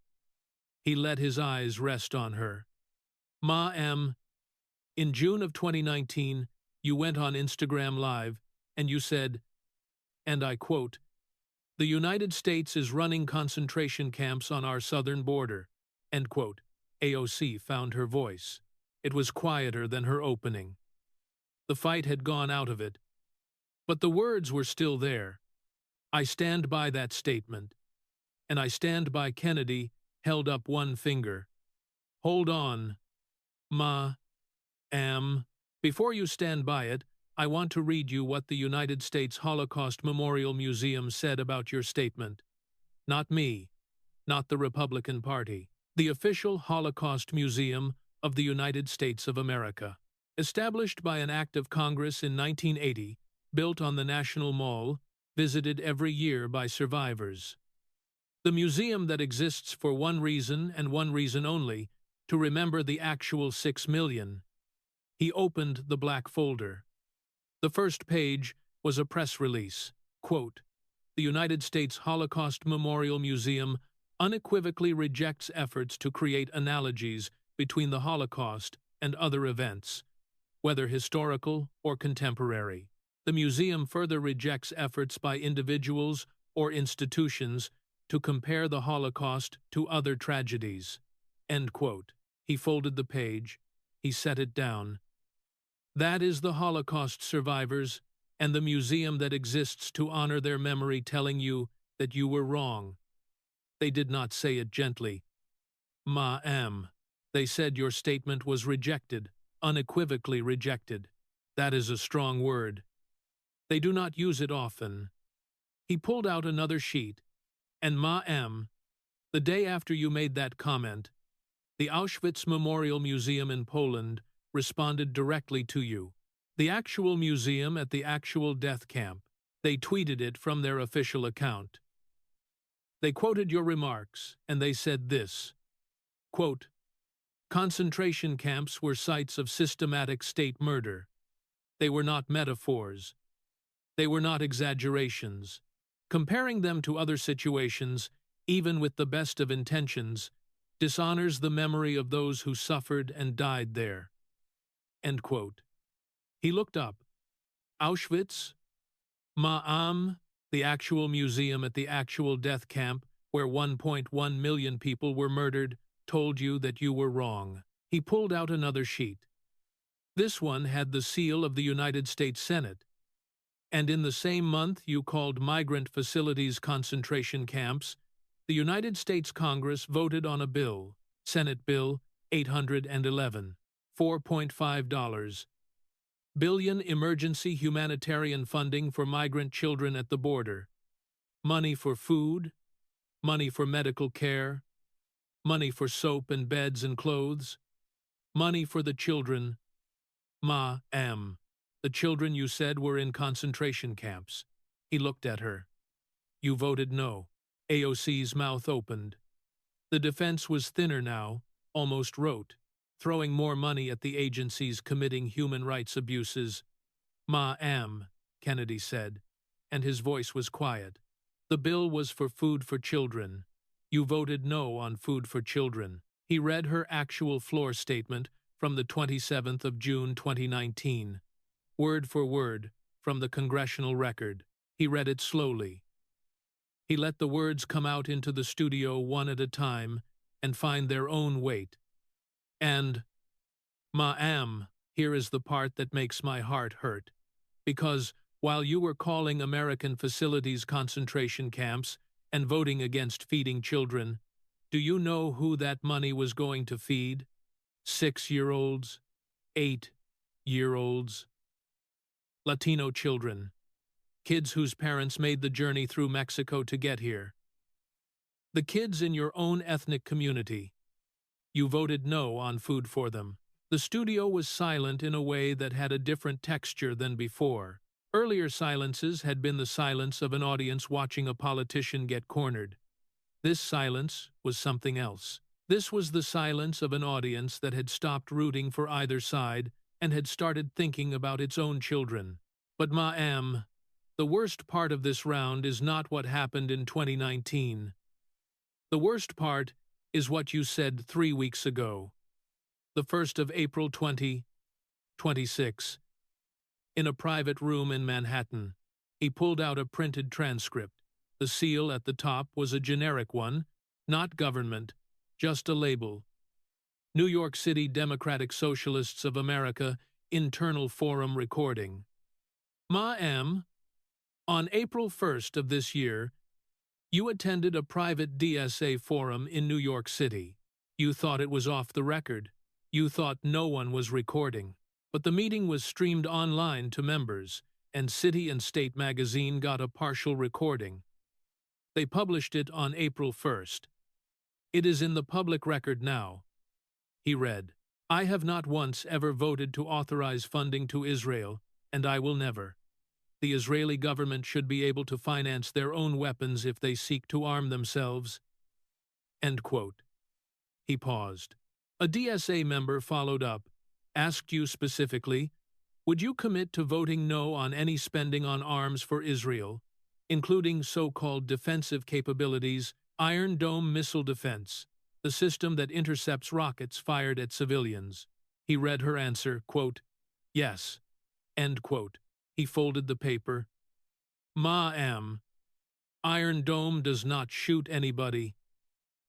He let his eyes rest on her. Ma'am, in June of 2019, you went on Instagram Live and you said, and I quote, "The United States is running concentration camps on our southern border," end quote. AOC found her voice. It was quieter than her opening. The fight had gone out of it, but the words were still there. I stand by that statement, and I stand by Kennedy held up one finger. Hold on, ma'am. Before you stand by it, I want to read you what the United States Holocaust Memorial Museum said about your statement. Not me, not the Republican Party. The official Holocaust Museum of the United States of America. Established by an act of Congress in 1980, built on the National Mall, visited every year by survivors. The museum that exists for one reason and one reason only, to remember the actual 6 million. He opened the black folder. The first page was a press release. Quote, the United States Holocaust Memorial Museum unequivocally rejects efforts to create analogies between the Holocaust and other events, whether historical or contemporary. The museum further rejects efforts by individuals or institutions to compare the Holocaust to other tragedies. End quote. He folded the page. He set it down. That is the Holocaust survivors and the museum that exists to honor their memory telling you that you were wrong. They did not say it gently. Ma'am. They said your statement was rejected, unequivocally rejected. That is a strong word. They do not use it often. He pulled out another sheet. And ma'am, the day after you made that comment, the Auschwitz Memorial Museum in Poland responded directly to you. The actual museum at the actual death camp. They tweeted it from their official account. They quoted your remarks, and they said this, quote, concentration camps were sites of systematic state murder. They were not metaphors. They were not exaggerations. Comparing them to other situations, even with the best of intentions, dishonors the memory of those who suffered and died there. End quote. He looked up. Auschwitz? Ma'am, the actual museum at the actual death camp where 1.1 million people were murdered, told you that you were wrong. He pulled out another sheet. This one had the seal of the United States Senate. And in the same month you called migrant facilities concentration camps, the United States Congress voted on a bill, Senate Bill 811, $4.5 billion emergency humanitarian funding for migrant children at the border, money for food, money for medical care, money for soap and beds and clothes, money for the children, ma'am. The children you said were in concentration camps. He looked at her. You voted no. AOC's mouth opened. The defense was thinner now, almost rote, throwing more money at the agencies committing human rights abuses. Ma'am, Kennedy said, and his voice was quiet. The bill was for food for children. You voted no on food for children. He read her actual floor statement from the 27th of June 2019. Word for word, from the congressional record. He read it slowly. He let the words come out into the studio one at a time and find their own weight. And, ma'am, here is the part that makes my heart hurt. Because, while you were calling American facilities concentration camps and voting against feeding children, do you know who that money was going to feed? 6-year-olds, 8-year-olds. Latino children, kids whose parents made the journey through Mexico to get here. The kids in your own ethnic community. You voted no on food for them. The studio was silent in a way that had a different texture than before. Earlier silences had been the silence of an audience watching a politician get cornered. This silence was something else. This was the silence of an audience that had stopped rooting for either side and had started thinking about its own children. But ma'am, the worst part of this round is not what happened in 2019. The worst part is what you said 3 weeks ago, the 1st of April 2026. In a private room in Manhattan, he pulled out a printed transcript. The seal at the top was a generic one, not government, just a label. New York City Democratic Socialists of America Internal Forum Recording. Ma'am, on April 1st of this year, you attended a private DSA forum in New York City. You thought it was off the record. You thought no one was recording. But the meeting was streamed online to members, and City and State magazine got a partial recording. They published it on April 1st. It is in the public record now. He read, I have not once ever voted to authorize funding to Israel, and I will never. The Israeli government should be able to finance their own weapons if they seek to arm themselves. End quote. He paused. A DSA member followed up, asked you specifically, would you commit to voting no on any spending on arms for Israel, including so-called defensive capabilities, Iron Dome missile defense, the system that intercepts rockets fired at civilians? He read her answer, quote, yes, end quote. He folded the paper. Ma'am, Iron Dome does not shoot anybody.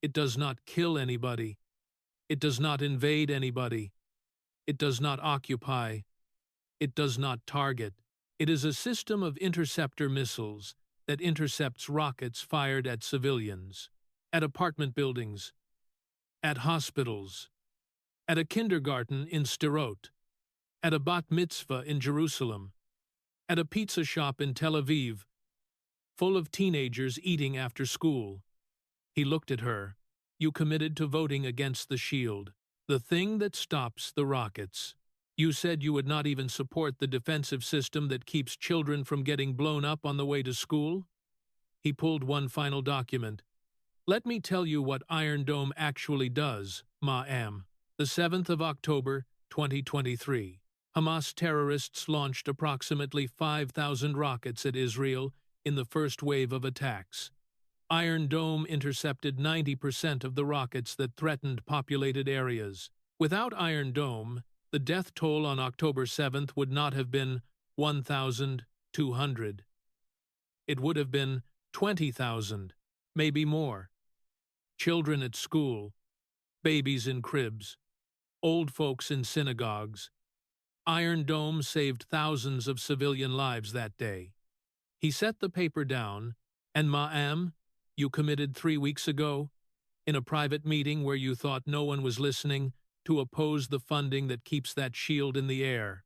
It does not kill anybody. It does not invade anybody. It does not occupy. It does not target. It is a system of interceptor missiles that intercepts rockets fired at civilians, at apartment buildings, at hospitals, at a kindergarten in Sderot, at a bat mitzvah in Jerusalem, at a pizza shop in Tel Aviv, full of teenagers eating after school. He looked at her. You committed to voting against the shield, the thing that stops the rockets. You said you would not even support the defensive system that keeps children from getting blown up on the way to school? He pulled one final document. Let me tell you what Iron Dome actually does, ma'am. The 7th of October, 2023. Hamas terrorists launched approximately 5,000 rockets at Israel in the first wave of attacks. Iron Dome intercepted 90% of the rockets that threatened populated areas. Without Iron Dome, the death toll on October 7th would not have been 1,200. It would have been 20,000, maybe more. Children at school, babies in cribs, old folks in synagogues, Iron Dome saved thousands of civilian lives that day. He set the paper down, and ma'am, you committed 3 weeks ago, in a private meeting where you thought no one was listening, to oppose the funding that keeps that shield in the air.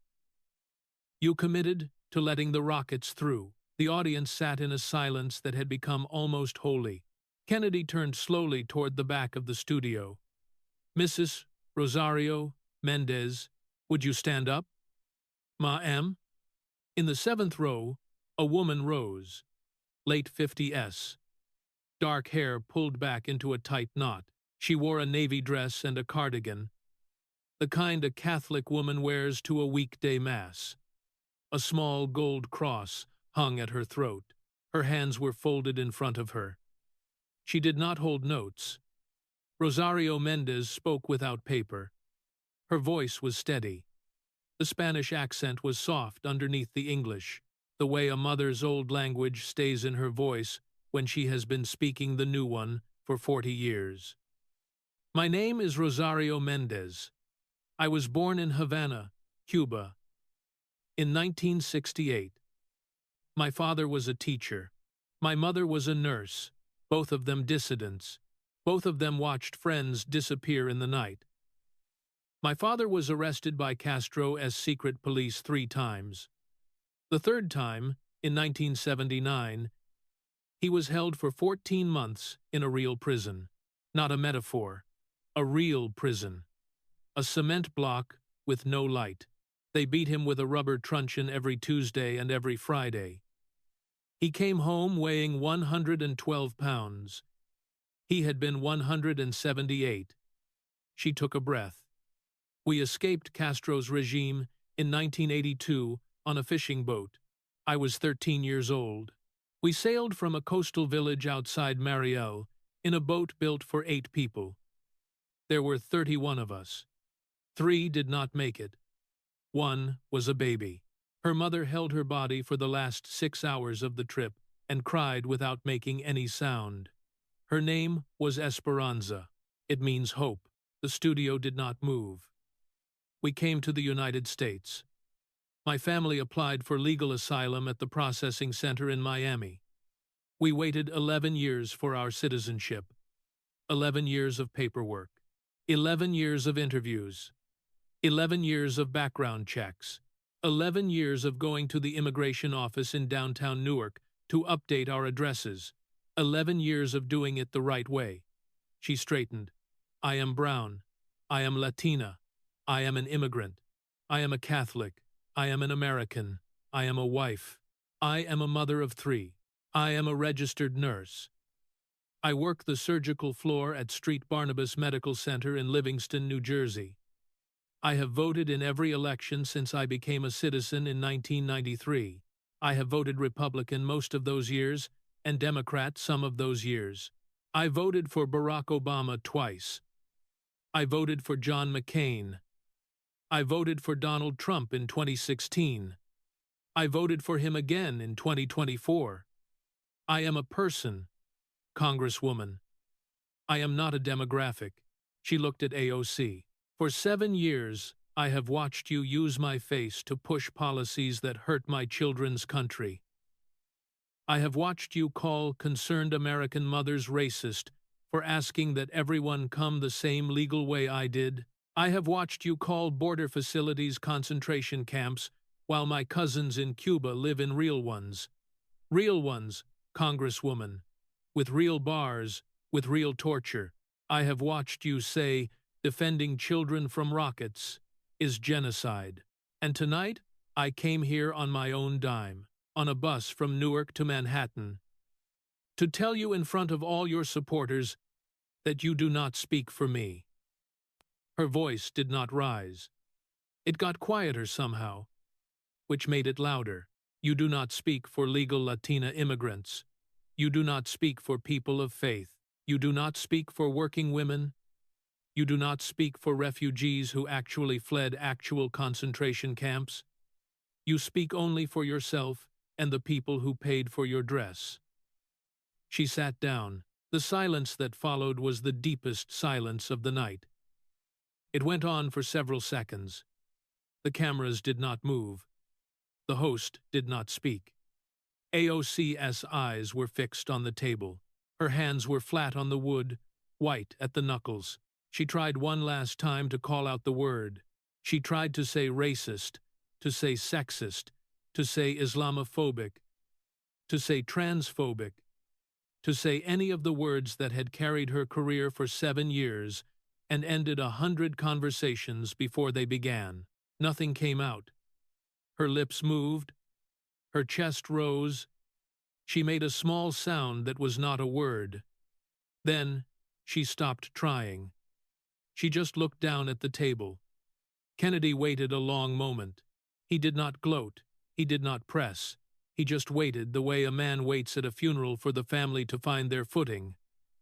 You committed to letting the rockets through. The audience sat in a silence that had become almost holy. Kennedy turned slowly toward the back of the studio. Mrs. Rosario Mendez, would you stand up? Ma'am? In the seventh row, a woman rose, late 50s. Dark hair pulled back into a tight knot. She wore a navy dress and a cardigan, the kind a Catholic woman wears to a weekday mass. A small gold cross hung at her throat. Her hands were folded in front of her. She did not hold notes. Rosario Mendez spoke without paper. Her voice was steady. The Spanish accent was soft underneath the English, the way a mother's old language stays in her voice when she has been speaking the new one for 40 years. My name is Rosario Mendez. I was born in Havana, Cuba, in 1968. My father was a teacher. My mother was a nurse, both of them dissidents. Both of them watched friends disappear in the night. My father was arrested by Castro as secret police 3 times. The third time, in 1979, he was held for 14 months in a real prison. Not a metaphor, a real prison. A cement block with no light. They beat him with a rubber truncheon every Tuesday and every Friday. He came home weighing 112 pounds. He had been 178. She took a breath. We escaped Castro's regime in 1982 on a fishing boat. I was 13 years old. We sailed from a coastal village outside Mariel in a boat built for 8 people. There were 31 of us. 3 did not make it. 1 was a baby. Her mother held her body for the last 6 hours of the trip and cried without making any sound. Her name was Esperanza. It means hope. The studio did not move. We came to the United States. My family applied for legal asylum at the processing center in Miami. We waited 11 years for our citizenship. 11 years of paperwork. 11 years of interviews. 11 years of background checks. 11 years of going to the immigration office in downtown Newark to update our addresses. 11 years of doing it the right way. She straightened. I am brown. I am Latina. I am an immigrant. I am a Catholic. I am an American. I am a wife. I am a mother of 3. I am a registered nurse. I work the surgical floor at St. Barnabas Medical Center in Livingston, New Jersey. I have voted in every election since I became a citizen in 1993. I have voted Republican most of those years and Democrat some of those years. I voted for Barack Obama twice. I voted for John McCain. I voted for Donald Trump in 2016. I voted for him again in 2024. I am a person, Congresswoman. I am not a demographic. She looked at AOC. For 7 years, I have watched you use my face to push policies that hurt my children's country. I have watched you call concerned American mothers racist for asking that everyone come the same legal way I did. I have watched you call border facilities concentration camps while my cousins in Cuba live in real ones. Real ones, Congresswoman. With real bars, with real torture. I have watched you say defending children from rockets is genocide. And tonight, I came here on my own dime, on a bus from Newark to Manhattan, to tell you in front of all your supporters that you do not speak for me. Her voice did not rise. It got quieter somehow, which made it louder. You do not speak for legal Latina immigrants. You do not speak for people of faith. You do not speak for working women. You do not speak for refugees who actually fled actual concentration camps. You speak only for yourself and the people who paid for your dress. She sat down. The silence that followed was the deepest silence of the night. It went on for several seconds. The cameras did not move. The host did not speak. AOC's eyes were fixed on the table. Her hands were flat on the wood, white at the knuckles. She tried one last time to call out the word. She tried to say racist, to say sexist, to say Islamophobic, to say transphobic, to say any of the words that had carried her career for 7 years and ended 100 conversations before they began. Nothing came out. Her lips moved. Her chest rose. She made a small sound that was not a word. Then she stopped trying. She just looked down at the table. Kennedy waited a long moment. He did not gloat. He did not press. He just waited the way a man waits at a funeral for the family to find their footing.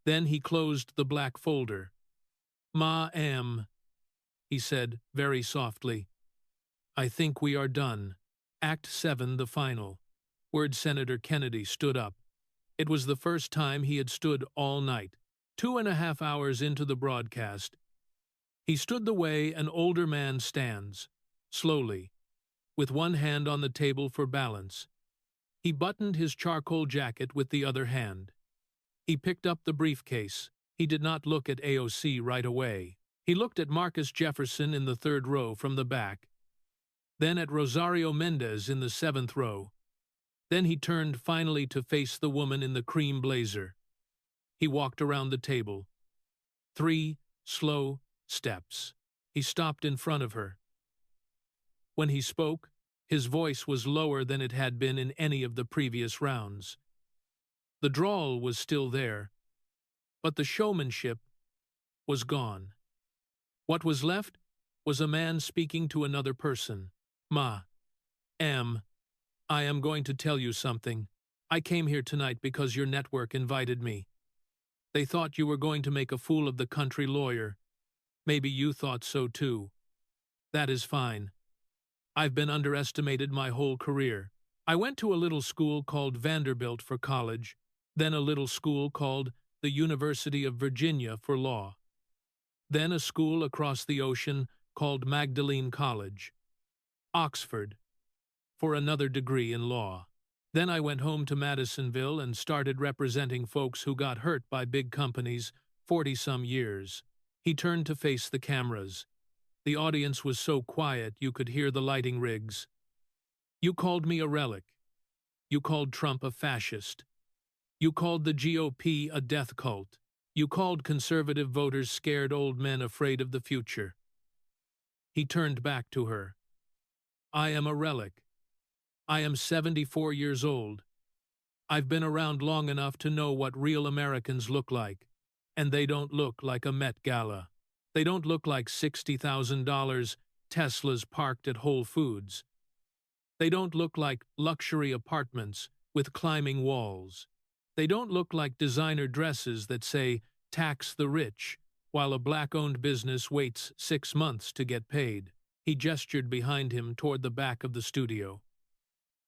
Then he closed the black folder. "Ma'am," he said very softly. "I think we are done. Act 7, the final." Word Senator Kennedy stood up. It was the first time he had stood all night. 2.5 hours into the broadcast, he stood the way an older man stands, slowly, with one hand on the table for balance. He buttoned his charcoal jacket with the other hand. He picked up the briefcase. He did not look at AOC right away. He looked at Marcus Jefferson in the 3rd row from the back, then at Rosario Mendez in the 7th row. Then he turned finally to face the woman in the cream blazer. He walked around the table. 3 slow steps. He stopped in front of her. When he spoke, his voice was lower than it had been in any of the previous rounds. The drawl was still there, but the showmanship was gone. What was left was a man speaking to another person. "Ma'am, I am going to tell you something. I came here tonight because your network invited me. They thought you were going to make a fool of the country lawyer. Maybe you thought so too. That is fine. I've been underestimated my whole career. I went to a little school called Vanderbilt for college, then a little school called the University of Virginia for law, then a school across the ocean called Magdalene College, Oxford, for another degree in law. Then I went home to Madisonville and started representing folks who got hurt by big companies 40-some years." He turned to face the cameras. The audience was so quiet you could hear the lighting rigs. "You called me a relic. You called Trump a fascist. You called the GOP a death cult. You called conservative voters scared old men afraid of the future." He turned back to her. "I am a relic. I am 74 years old. I've been around long enough to know what real Americans look like, and they don't look like a Met Gala. They don't look like $60,000 Teslas parked at Whole Foods. They don't look like luxury apartments with climbing walls. They don't look like designer dresses that say, 'Tax the rich,' while a black-owned business waits 6 months to get paid." He gestured behind him toward the back of the studio.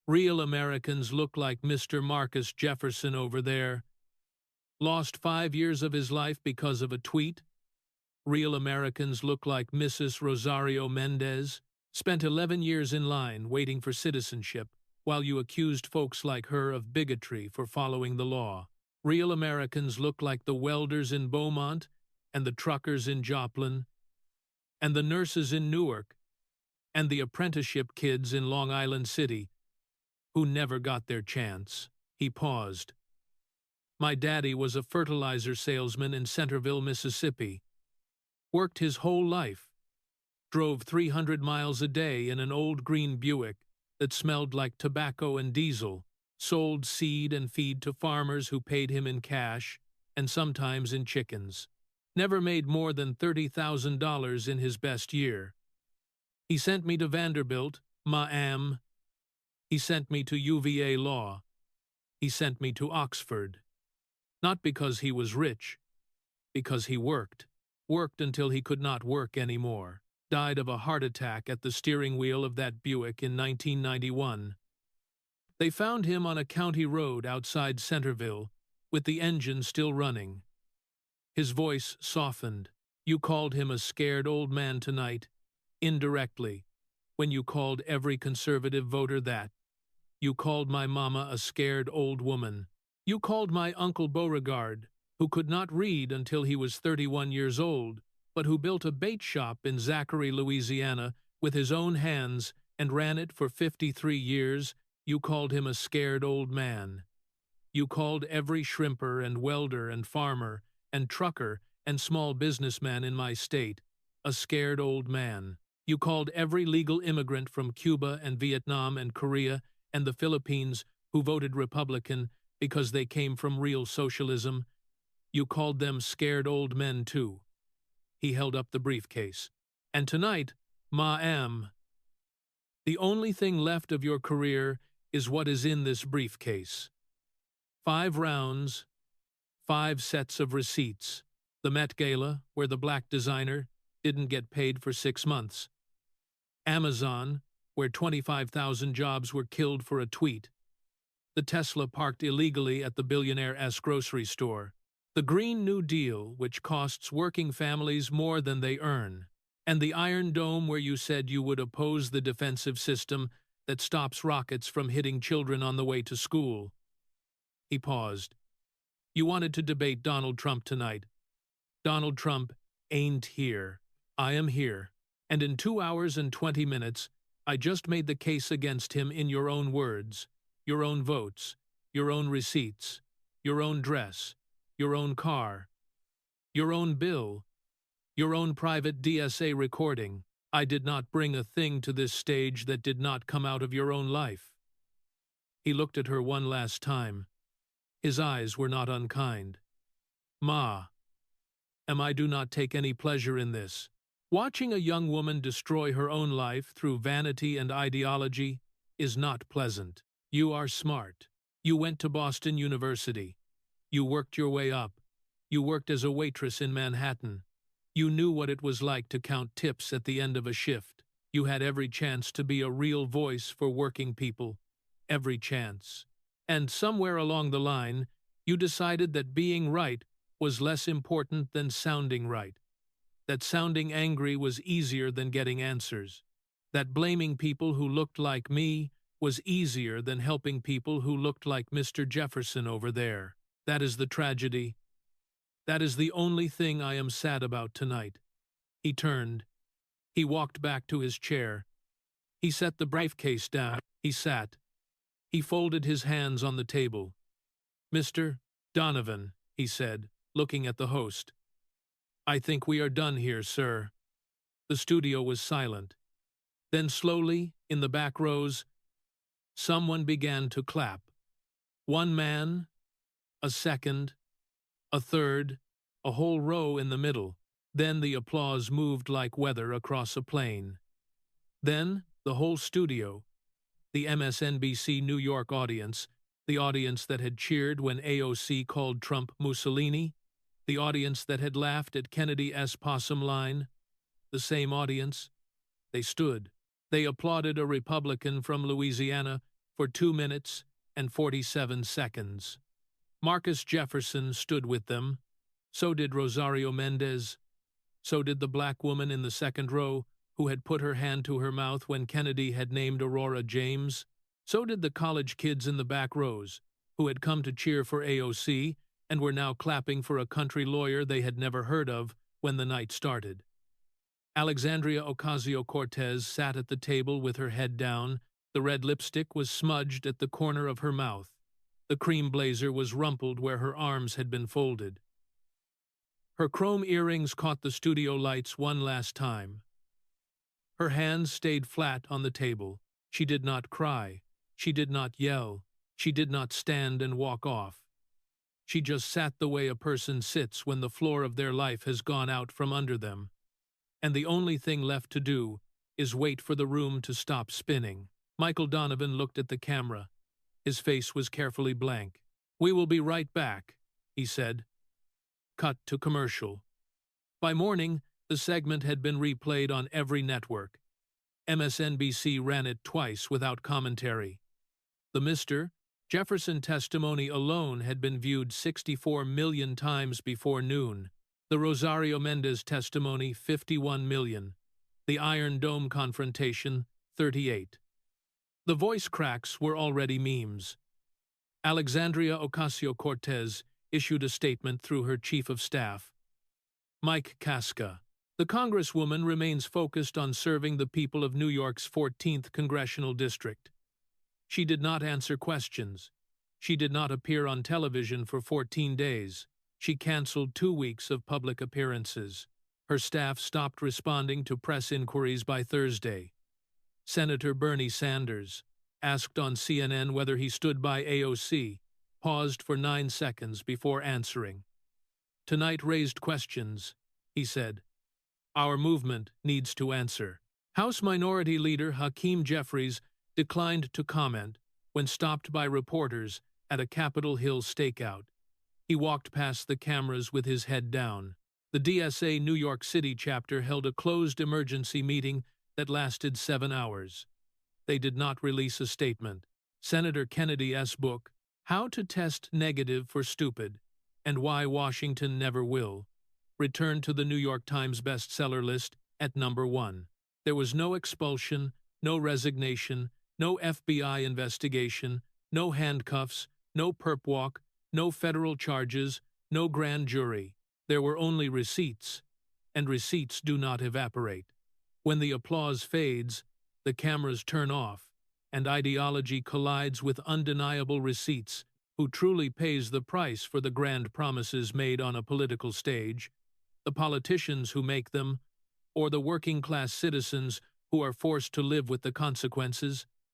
"Real Americans look like Mr. Marcus Jefferson over there. Lost 5 years of his life because of a tweet. Real Americans look like Mrs. Rosario Mendez. Spent 11 years in line waiting for citizenship while you accused folks like her of bigotry for following the law. Real Americans look like the welders in Beaumont and the truckers in Joplin and the nurses in Newark and the apprenticeship kids in Long Island City who never got their chance." He paused. "My daddy was a fertilizer salesman in Centerville, Mississippi. Worked his whole life. Drove 300 miles a day in an old green Buick that smelled like tobacco and diesel. Sold seed and feed to farmers who paid him in cash and sometimes in chickens. Never made more than $30,000 in his best year. He sent me to Vanderbilt, ma'am. He sent me to UVA Law. He sent me to Oxford. Not because he was rich, because he worked. Worked until he could not work anymore. Died of a heart attack at the steering wheel of that Buick in 1991. They found him on a county road outside Centerville, with the engine still running." His voice softened. "You called him a scared old man tonight, indirectly. when you called every conservative voter that. You called my mama a scared old woman. You called my Uncle Beauregard, who could not read until he was 31 years old, but who built a bait shop in Zachary, Louisiana, with his own hands and ran it for 53 years, you called him a scared old man. You called every shrimper and welder and farmer and trucker and small businessman in my state a scared old man. You called every legal immigrant from Cuba and Vietnam and Korea and the Philippines who voted Republican because they came from real socialism. You called them scared old men too. He held up the briefcase. And tonight, ma'am, the only thing left of your career is what is in this briefcase. 5 rounds, 5 sets of receipts. The Met Gala, where the black designer didn't get paid for 6 months. Amazon, where 25,000 jobs were killed for a tweet. The Tesla parked illegally at the billionaire-esque grocery store. The Green New Deal, which costs working families more than they earn. And the Iron Dome, where you said you would oppose the defensive system that stops rockets from hitting children on the way to school. He paused. You wanted to debate Donald Trump tonight. Donald Trump ain't here. I am here. And in 2 hours and 20 minutes, I just made the case against him in your own words, your own votes, your own receipts, your own dress, your own car, your own bill, your own private DSA recording. I did not bring a thing to this stage that did not come out of your own life. He looked at her one last time. His eyes were not unkind. Ma, I do not take any pleasure in this. Watching a young woman destroy her own life through vanity and ideology is not pleasant. You are smart. You went to Boston University. You worked your way up. You worked as a waitress in Manhattan. You knew what it was like to count tips at the end of a shift. You had every chance to be a real voice for working people. Every chance. And somewhere along the line, you decided that being right was less important than sounding right. That sounding angry was easier than getting answers. That blaming people who looked like me was easier than helping people who looked like Mr. Jefferson over there. That is the tragedy. That is the only thing I am sad about tonight. He turned. He walked back to his chair. He set the briefcase down. He sat. He folded his hands on the table. Mr. Donovan, he said, looking at the host. I think we are done here, sir. The studio was silent. Then slowly, in the back rows, someone began to clap. One man, a second, a third, a whole row in the middle. Then the applause moved like weather across a plain. Then the whole studio, the MSNBC New York audience, the audience that had cheered when AOC called Trump Mussolini, the audience that had laughed at Kennedy's possum line, the same audience. They stood. They applauded a Republican from Louisiana for 2 minutes and 47 seconds. Marcus Jefferson stood with them. So did Rosario Mendez. So did the black woman in the second row who had put her hand to her mouth when Kennedy had named Aurora James. So did the college kids in the back rows who had come to cheer for AOC and were now clapping for a country lawyer they had never heard of when the night started. Alexandria Ocasio-Cortez sat at the table with her head down. The red lipstick was smudged at the corner of her mouth. The cream blazer was rumpled where her arms had been folded. Her chrome earrings caught the studio lights one last time. Her hands stayed flat on the table. She did not cry. She did not yell. She did not stand and walk off. She just sat the way a person sits when the floor of their life has gone out from under them. And the only thing left to do is wait for the room to stop spinning. Michael Donovan looked at the camera. His face was carefully blank. We will be right back, he said. Cut to commercial. By morning, the segment had been replayed on every network. MSNBC ran it twice without commentary. The Mr. Jefferson testimony alone had been viewed 64 million times before noon. The Rosario Mendez testimony, 51 million. The Iron Dome confrontation, 38. The voice cracks were already memes. Alexandria Ocasio-Cortez issued a statement through her chief of staff, Mike Casca. The Congresswoman remains focused on serving the people of New York's 14th congressional district. She did not answer questions. She did not appear on television for 14 days. She canceled 2 weeks of public appearances. Her staff stopped responding to press inquiries by Thursday. Senator Bernie Sanders, asked on CNN whether he stood by AOC, paused for 9 seconds before answering. Tonight raised questions, he said. Our movement needs to answer. House Minority Leader Hakeem Jeffries declined to comment when stopped by reporters at a Capitol Hill stakeout. He walked past the cameras with his head down. The DSA New York City chapter held a closed emergency meeting that lasted 7 hours. They did not release a statement. Senator Kennedy's book, How to Test Negative for Stupid and Why Washington Never Will, returned to the New York Times bestseller list at number 1. There was no expulsion, no resignation, no FBI investigation, no handcuffs, no perp walk, no federal charges, no grand jury. There were only receipts, and receipts do not evaporate. When the applause fades, the cameras turn off, and ideology collides with undeniable receipts. Who truly pays the price for the grand promises made on a political stage? The politicians who make them, or the working-class citizens who are forced to live with the consequences?